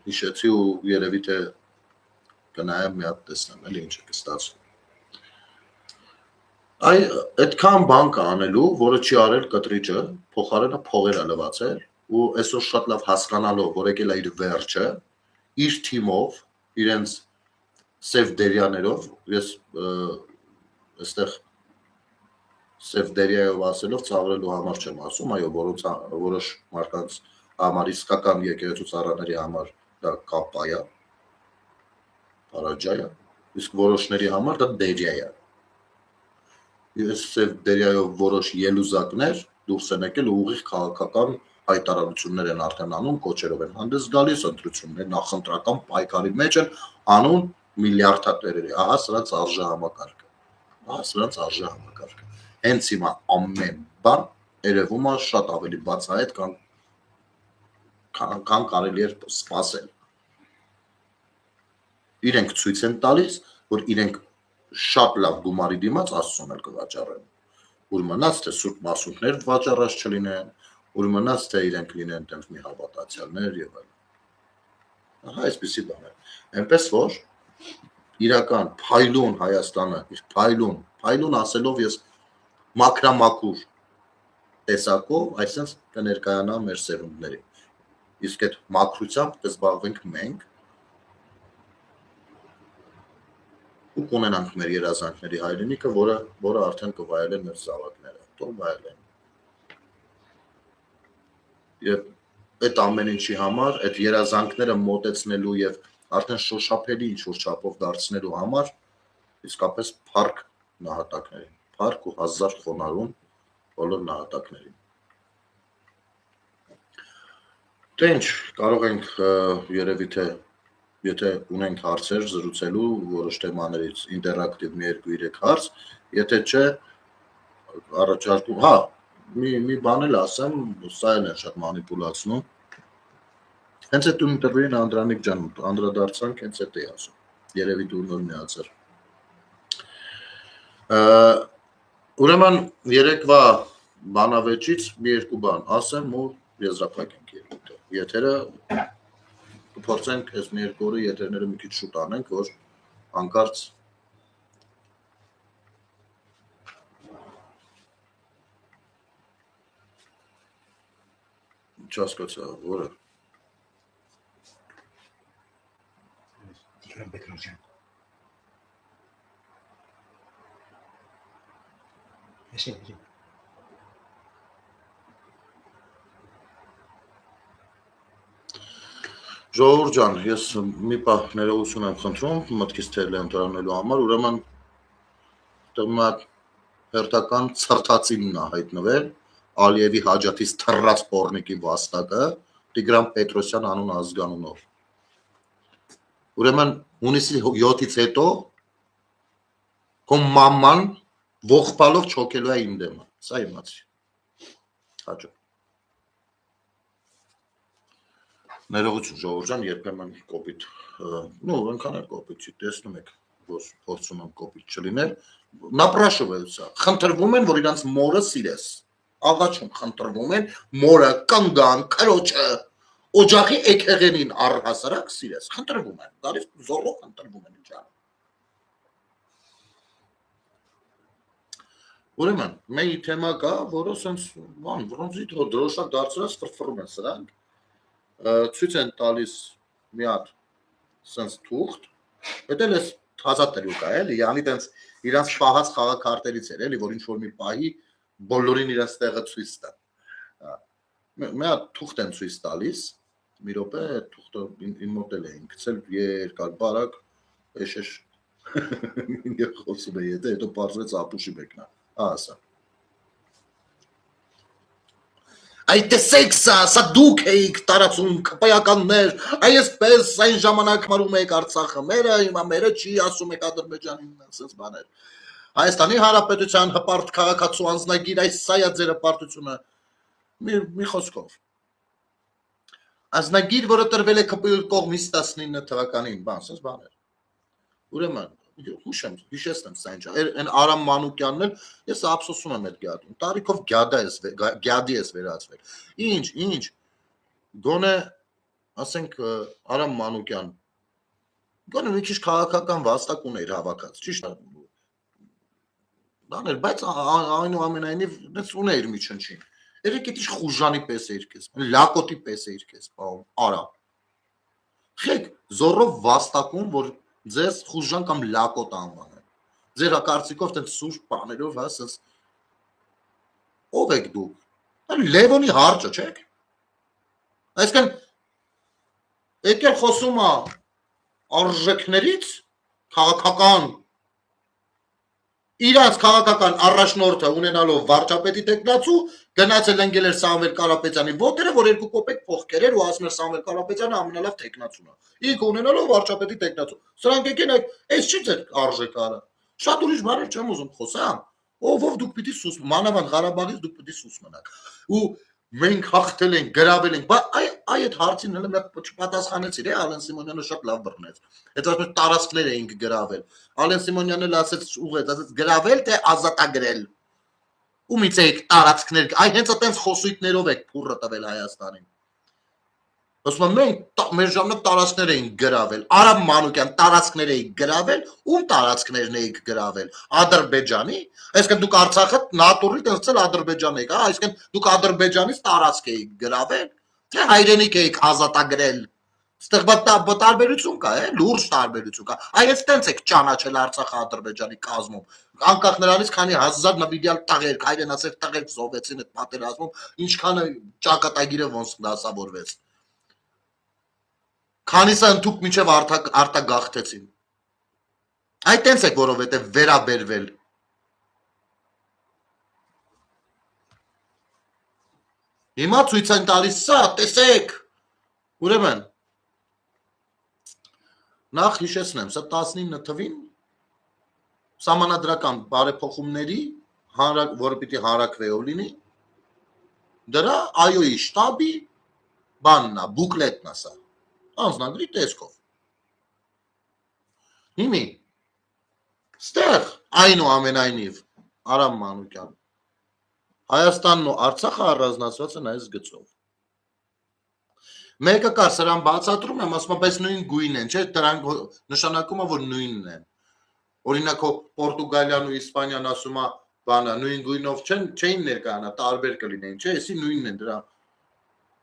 հիշեցի ու երևի թե կնայեմ մի հատ տեսնեմ, էլի ինչ է կստացվում։ Այդքան բան կա անելու, որը չի արել կտրիճը, փոխարենը փողեր է լվացել ու այսօր շատ լավ հասկանալով, որ եկել է իր վերջը, իր թիմով, իրենց սև դերյաներով, ես այստեղ սև դերյայով ասելով ծաղրելու համար չեմ ասում, այո, որոշ մարդկանց համար իսկական եկեղեցու ծառաների համար դա կապայա, պարաջայա, իսկ որոշների համար դա դերյա է։ Ես դերյայով որոշ ելուզակներ դուրս են եկել ու ուղիղ քաղաքական հայտարարություններ են արդեն անում, կոչերով են հանդես գալիս, ընտրություններ նախընտրական պայքարի մեջ են անում միլիարդատերերի, ահա սրանց արժեհամակարգը, հենց հիմա ամեն բան երևում է շատ ավելի բացահայտ, քան կարելի էր սպասել։ Իրենք ցույց են տալիս, որ իրենք շատ լավ գումարի դիմաց Աստծուն էլ կվաճառեն, ուր մնաց թե սուրբ մասունքներ վաճառած չլինեն, ուր մնաց թե իրենք լինեն տենց մի հավատացյալներ եւ այլն։ Ահա այսպեսի բան է։ Այնպես որ իրական փայլուն Հայաստանը, իր փայլուն ասելով ես մաքրամաքուր տեսակով, այսինքն կներկայանա մեր սերունդներին։ Իսկ այդ մաքրությամբ կզբաղվենք մենք ու կունենանք մեր երազանքների հայրենիքը, որը արդեն կվայելեն մեր զավակները, թող վայելեն։ Եվ այդ ամեն ինչի համար, այդ երազանքները մոտեցնելու եւ արդեն շոշափելի ինչ-որ չափով դարձնելու համար իսկապես փառք նահատակներին, փառք ու հազար խոնարհում բոլոր նահատակներին։ Դե ինչ, կարող ենք երևի թե եթե ունենք հարցեր զրուցելու որոշ թեմաներից ինտերակտիվ մի 2-3 հարց, եթե չէ առաջարկում, հա, մի բան էլ ասեմ, սա էլ են շատ մանիպուլացնում։ Հենց այդ ինտերվյուին Անդրանիկ ջան անդրադարձանք, հենց այդ էի ասում։ Երևի դու նոր միացար։ Ուրեմն երեկվա բանավեճից մի երկու բան ասեմ ու եզրափակենք եթերը կփորձենք այս մի երկու օրը եթերները մի քիչ շուտ անենք, որ հանկարծ չհասկացա, որը Տիգրան Պետրոսյան։ Այսինքն Ժողովուրդ ջան, ես մի պահ ներողություն եմ խնդրում մտքից թերլ եմ դրանելու համար, ուրեմն հերթական ցրտածինն է հայտնվել Ալիևի հաջատից թռած պոռնիկի վաստակը Տիգրան Պետրոսյան անուն ազգանունով։ Ուրեմն հունիսի 7-ից հետո քո մաման ողբալով չոքելու է իմ դեմը, սա իմացի։ Հաջո։ Ներողություն ժողովուրդ ջան, երբեմն կոպիտ, այնքան էլ կոպիտ չի, տեսնում եք, որ փորձում եմ կոպիտ չլինել, напрашиваются, խնդրվում են, որ իրանց մորը սիրես, աղաչում խնդրվում են, մորը կանգան, քրոջը, օջախի էքեղենին առհասարակ սիրես, խնդրվում են, դարից զորով խնդրվում են ջան։ Ուրեմն, մի թեմա կա, որը սենց, որոնցի դրոշակ դարձրած ֆրֆռում են սրանք, ցույց են տալիս մի հատ սենց թուղթ, դա էլ էս հազատ տրյուկ է, էլի, յանի տենց իրանց պահած խաղաքարտերից էր, էլի, որ ինչ-որ մի պահի բոլորին իրանց տեղը ցույց տան։ Մի հատ թուղթ են ցույց տալիս, մի րոպե, այդ թուղթը իմ մոտ էլ էին գցել երկար բարակ, էշ խոսում է եթե, հետո պարզվեց ապուշի մեկնա, ասա։ Այդ տեսեք սա դուք էիք տարածում քպայականներ, այսպես այն ժամանակ մարում եք Արցախը մերը, հիմա մերը չի ասում եք Ադրբեջանին, ասես բաներ։ Հայաստանի Հանրապետության հպարտ քաղաքացու անձնագիր, այս սա է ձեր հպարտությունը, մի խոսքով։ Անձնագիր, որը տրվել է կողմից 19 թվականին, բան, ասես բաներ։ Ուրեմն հիշեցնեմ սա ինչ, այն Արամ Մանուկյանն էլ, ես ափսոսում եմ այդ գյադում, տարիքով գյադի ես վերածվել, ինչ, գոնե, ասենք Արամ Մանուկյան, գոնե մի քիչ քաղաքական վաստակ ուներ հավաքած, ճիշտ է, բաներ, բայց այնուամենայնիվ ուներ մի չնչին, երեք էտ ինչ խուժանի պես էիր կեզ, լակոտի պես էիր կեզ, արա, խեք զորով վաստակում, որ ձեզ խուժան կամ լակոտ անվան են, ձեր կարծիքով տենց սուրճ պաներով, հասես, ով եք դուք, լևոնի հարճը, չեք, այսքան, եկել խոսում է արժեքներից, քաղաքական իրաց քաղաքական առաջնորդը ունենալով վարչապետի տեխնացու գնացել ընկել էր Սամվել Կարապետյանի ոտերը, որ 2 կոպեկ փող կերեր ու ասում էր Սամվել Կարապետյանը ամենալավ տեխնացուն է։ Ինքը ունենալով վարչապետի տեխնացու։ Սրանք եկեն այս չի ձեր արժեքարը։ Շատ ուրիշ բաներ չեմ ուզում խոսամ։ Ով դուք պիտի սուս մանավանդ Ղարաբաղից դուք պիտի սուս մնաք։ Ու մենք հաղթել ենք, գրավել ենք, բայց այդ հարցին հենց մեկ պատասխանեցիր, Ալեն Սիմոնյանը շատ լավ բռնեց։ Այդ ասում տարածքներ էինք գրավել։ Ալեն Սիմոնյանը ասեց ուղղեց, ասեց գրավել թե ազատագրել։ Ումից եք տարածքներ, հենց այդպես խոսույթներով եք փուրը տվել Հայաստանին։ Ասում եմ մենք մեր ժամանակ տարածքներ էինք գրավել, Արամ Մանուկյան տարածքներ էինք գրավել, ում տարածքներն էինք գրավել, Ադրբեջանի, այսինքն դուք Արցախը նատուրի դարձել Ադրբեջան եք, այսինքն դուք Ադրբեջանից տարածք էիք գրավել, թե հայրենիք էիք ազատագրել։ Ստեղ տարբերություն կա, լուրջ տարբերություն կա։ Այստենց եք ճանաչել Արցախը Ադրբեջանի կազմում։ Անկախ նրանից, քանի հազար նվիրյալ տղեր, հայրենասեր տղեր զոհվեցին այդ պատերազմում, ինչքանը ճակատագիրը ոնց դասավորվեց։ Քանիսը ընդհուպ մինչև արտագաղթեցին։ Այդտենց եք, որովհետև վերաբերվել։ Հիմա ցույց են տալիս սա, տեսեք։ Ուրեմն նախ հիշեցնեմ, սա 19 թվին սահմանադրական բարեփոխումների որը պիտի հանրակրվեով լինի, դրա այոյի շտաբի բանն է, բուկլետն է սա, անձնագրի տեսքով։ Հիմի, ստեղ այնուամենայնիվ Արամ Մանուկյան, Հայաստանն ու Արցախը առանձնացված են այս գծով։ Մեկը կար սրան բացատրում եմ, ասում պես նույն գույն են, չէ, դրանք նշանակում է, որ նույնն են։ Օրինակ Պորտուգալիան ու Իսպանիան ասում է, բանը նույն գույնով չէին ներկայանա, տարբեր կլինեին, չէ, էսի նույնն են դրա։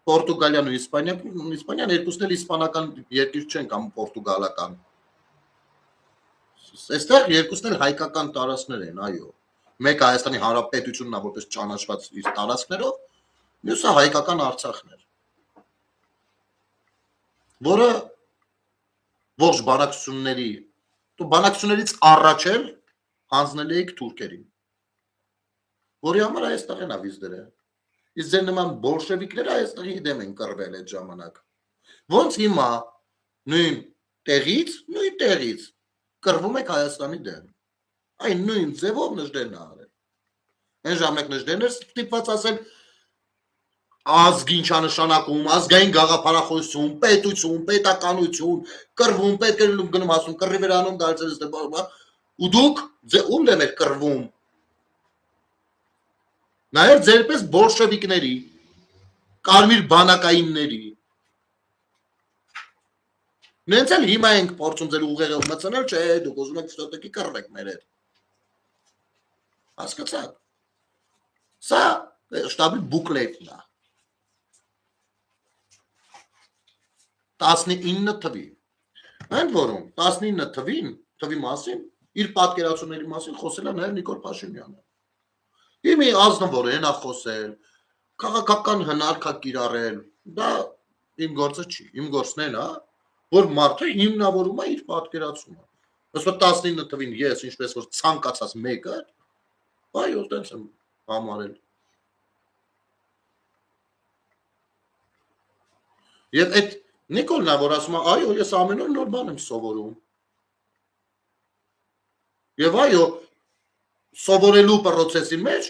Պորտուգալիան ու Իսպանիան երկուսն էլ իսպանական երկիր չեն կամ պորտուգալական։ Այստեղ երկուսն էլ հայկական տարածքներ են, այո։ Մեկը Հայաստանի Հանրապետությունն է, որպես ճանաչված իր տարածքներով, մյուսը հայկական Արցախն էր, որը ողջ բանակցություններից առաջ էլ հանձնել էիք թուրքերին, որի համար այստեղ են ավիզ դրել։ Իսկ ձեր նման բոլշևիկները այստեղի դեմ են կռվել այդ ժամանակ։ Ոնց հիմա նույն տեղից կռվում եք Հայաստանի դեմ։ Այն նույն ձևով Նժդենն է արել։ Այն ժամանակ Նժդենն էր ստիպված ասել ազգին չանշանակում, ազգային գաղափարախոսություն, պետություն, պետականություն, կռվում, պետք է գնում ասում, կռի վերանում դարձել ստե, ու դուք ում դեմ եք կռվում։ Նաև ձերպես բոլշևիկների, կարմիր բանակայինների։ Նենց էլ հիմա ենք փորձում ձեր ուղեղը մտցնել, չէ, դուք ուզում եք շտոտակի կռվեք մեր հետ։ Հասկացաք։ Սա շտաբի բուկլետն է։ 19 թվի։ Ընդ որում 19 թվի մասին, իր պատկերացումների մասին խոսել է նաև Նիկոլ Փաշինյանը։ Իմի ազնվոր են խոսել, քաղաքական հնարք է կիրառել, դա իմ գործը չի, իմ գործն է, որ մարդը հիմնավորում է իր պատկերացումը։ Ըստ 19 թվին ես, ինչպես որ ցանկացած մեկը, այո, տենց եմ համարել։ Եվ այդ Նիկոլն է, որ ասում է, այո, ես ամեն օր նոր բան եմ սովորում։ Եվ այո, սովորելու process-ի մեջ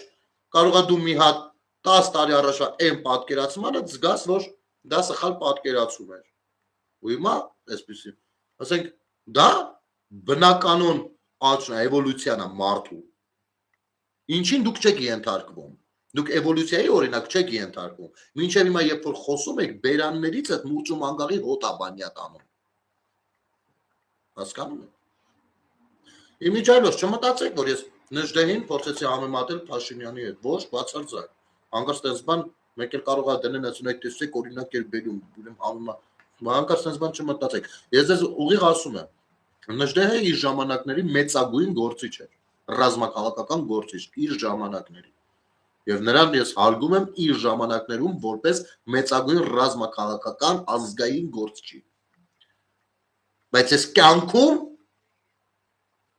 կարող է դու մի հատ 10 տարի առաջվա այն պատկերացմանը զգաս, որ դա սխալ պատկերացում էր։ Ու հիմա այսպեսի, ասենք, դա բնականon աճն է, էվոլյուցիան է մարդու։ Ինչին դուք չեք ենթարկվում։ Դուք էվոլյուցիայի օրինակ չեք ենթարկվում։ Մինչև հիմա երբ որ խոսում եք, բերաններից այդ մուրճ ու մանգաղի հոտ է բանյա տանում։ Հասկանում եք։ Իմիջիայլոց չմտածեք, որ ես Նժդեհին փորձեցի համեմատել Փաշինյանի հետ, ոչ, բացարձակ։ Հանկարծ տես բան մեկ էլ կարող է դնել ասում եք տեսեք օրինակ էր բերում, ուրեմն համեմատ։ Հանկարծ տես բան չմտածեք։ Ես ձեզ ուղիղ ասում եմ, Նժդեհը իր ժամանակների մեծագույն գործիչ էր, ռազմաքաղաքական գործիչ իր ժամանակների։ Եվ նրան ես հարգում եմ իր ժամանակներում որպես մեծագույն ռազմաքաղաքական ազգային գործիչ։ Բայց ես կյանքում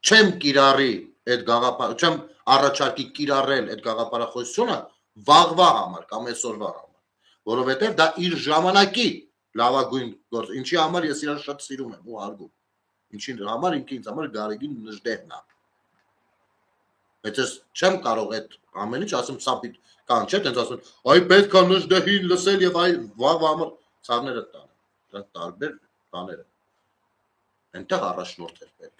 չեմ կիրառի այդ գաղափար, չեմ առաջարկի կիրառել այդ գաղափարախոսությունը վաղվա համար կամ այսօրվա համար, որովհետև դա իր ժամանակի լավագույն գործ, ինչի համար ես իրան շատ սիրում եմ ու հարգում, ինչի համար ինքը ինձ համար Գարեգին Նժդեհն է, բայց ես չեմ կարող այդ ամեն ինչ ասեմ սապիտ կան, չէ, տենց ասում, այ պետք է Նժդեհին լսել եւ այ վաղվա համար ցավները տան, դրանք տարբեր բաներ են, այնտեղ առաջնորդ է պետք,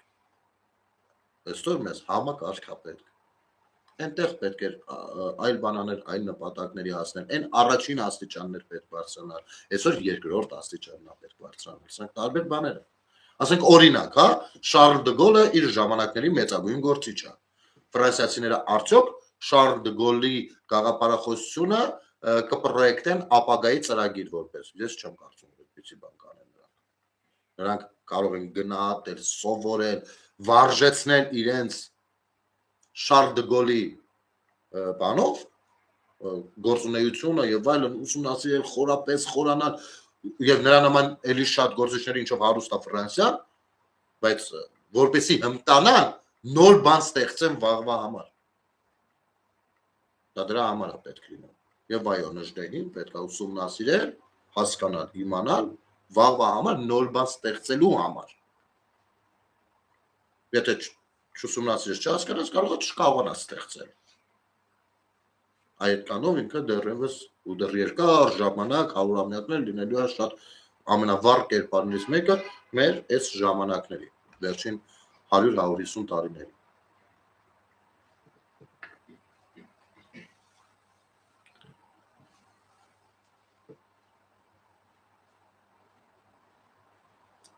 այսօր մեզ համակարգ է պետք, այնտեղ պետք է այլ բանաներ, այլ նպատակների հասնել, այն առաջին աստիճաններ պետք բարձրանալ, այսօր երկրորդ աստիճանն է պետք բարձրանալ, սրանք տարբեր բաներ են, ասենք օրինակ, հա, Շարլ դը Գոլը իր ժամանակների մեծագույն գործիչ է, ֆրանսիացիները արդյոք Շարլ դը Գոլի գաղափարախոսությունը կպրոյեկտեն ապագայի ծրագիր որպես, ես չեմ կարծում, որ այդպիսի բան կանեն նրանք կարող են գնահատել, սովորել, վարժեցնել իրենց Շարլ դը Գոլի բանով, գործունեությունը եւ այլն ուսումնասիրել, խորապես խորանալ եւ նրա նման էլի շատ գործիչների ինչով հարուստ է Ֆրանսիան, բայց որպեսի հմտանան նոր բան ստեղծեն վաղվա համար։ Դա դրա համար է պետք լինում։ Եվ այո, Նժդեհին պետք է ուսումնասիրել, հասկանալ, իմանալ վաղվա համար նոր բան ստեղծելու համար։ Եթե չուսումնասիրես, չհասկանաս, կարող է չկարողանաս ստեղծել։ Այդքանով ինքը դեռևս ու դեռ երկար ժամանակ հարյուրամյակներ լինելու է շատ ամենավառ կերպարներից մեկը մեր այս ժամանակների, վերջին 100-150 տարիների։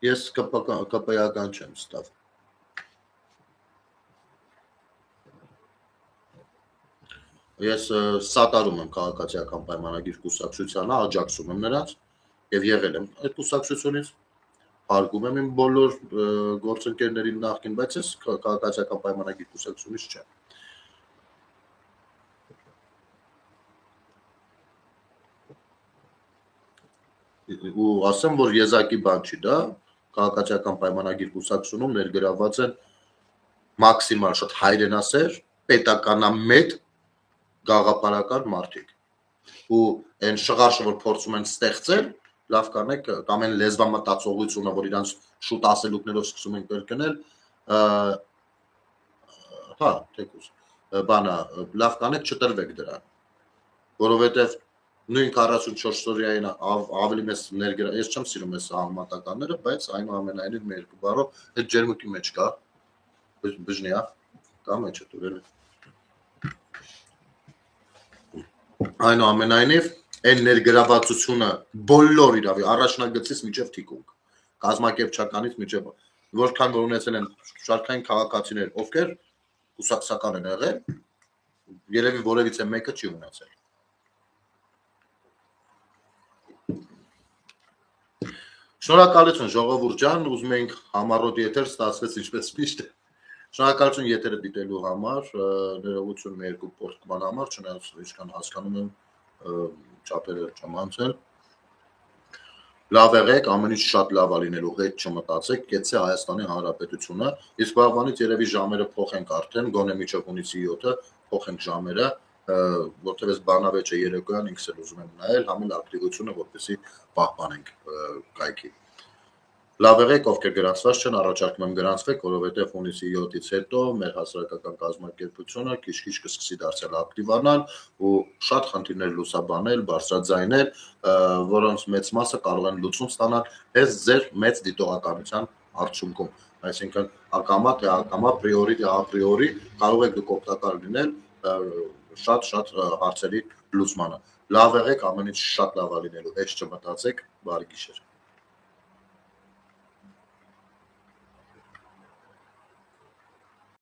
Ես կպայական չեմ ստավ։ Ես սատարում եմ քաղաքացիական պայմանագիր կուսակցությանը, աջակցում եմ նրանց եւ եղել եմ այդ կուսակցությունից, հարգում եմ իմ բոլոր գործընկերներին նախկին, բայց ես քաղաքացիական պայմանագիր կուսակցությունից չեմ։ Ու ասեմ, որ եզակի բան չի դա, քաղաքացիական պայմանագիր կուսակցությունում ներգրավված են մաքսիմալ շատ հայրենասեր, պետականամետ գաղափարական մարդիկ ու այն շղարշը, որ փորձում են ստեղծել, լավ կանեք կամ այն լեզվամտածողությունը, որ իրանց շուտ ասելուկներով սկսում են կրկնել, հա, թեկուզ, բանա, լավ կանեք չտրվեք դրան, որովհետև նույն 44 օրյային ավելի մեծ ներգրա, ես չեմ սիրում այս համատականները, բայց այնուամենայնիվ մեր երկու բառով այդ ջերմուկի մեջ կա, բժնիա, կա մեջը դուրել է։ Այնուամենայնիվ այն ներգրավվածությունը բոլոր իրավի առաջնագծից մինչև թիկունք, կազմակերպչականից մինչև որքան որ ունեցել են շարքային քաղաքացիներ, ովքեր կուսակցական են եղել, երևի որևիցե մեկը չի ունեցել։ Շնորհակալություն ժողովուրդ ջան, ուզում ենք համառոտ եթեր ստացվեց ինչպես միշտ։ Շնորհակալություն եթերը դիտելու համար, ներողություն մեր երկու պորտման համար, չնայած ինչքան հասկանում եմ չափերը չեմ անցել։ Լավ եղեք, ամեն ինչ շատ լավ է լինելու, հետ չմտածեք, կեցցե Հայաստանի Հանրապետությունը, իսկ վաղվանից երևի ժամերը փոխենք արդեն, գոնե մինչև հունիսի 7-ը փոխենք ժամերը, որտեղ այս բանավեճը երեկոյան ինքս էլ ուզում եմ նայել, համել ակտիվությունը, որպեսզի պահպանենք կայքի։ Լավ եղեք, ովքեր գրանցված չեն, առաջարկում եմ գրանցվեք, որովհետև հունիսի 7-ից հետո մեր հասարակական կազմակերպությունը քիչ-քիչ կսկսի դարձնել ակտիվանալ ու շատ խնդիրներ լուսաբանել, բարձրաձայնել, որոնց մեծ մասը կարող են լուծում ստանալ հենց ձեր մեծ դիտողականության արդյունքում։ Այսինքն ակամա թե ակամա, պրիորի թե ապրիորի կարող եք դուք օգտակար լինել շատ հարցերի լուծմանը։ Լավ եղեք, ամեն ինչ շատ լավ է լինելու, հեչ չմտածեք, բարի գիշեր։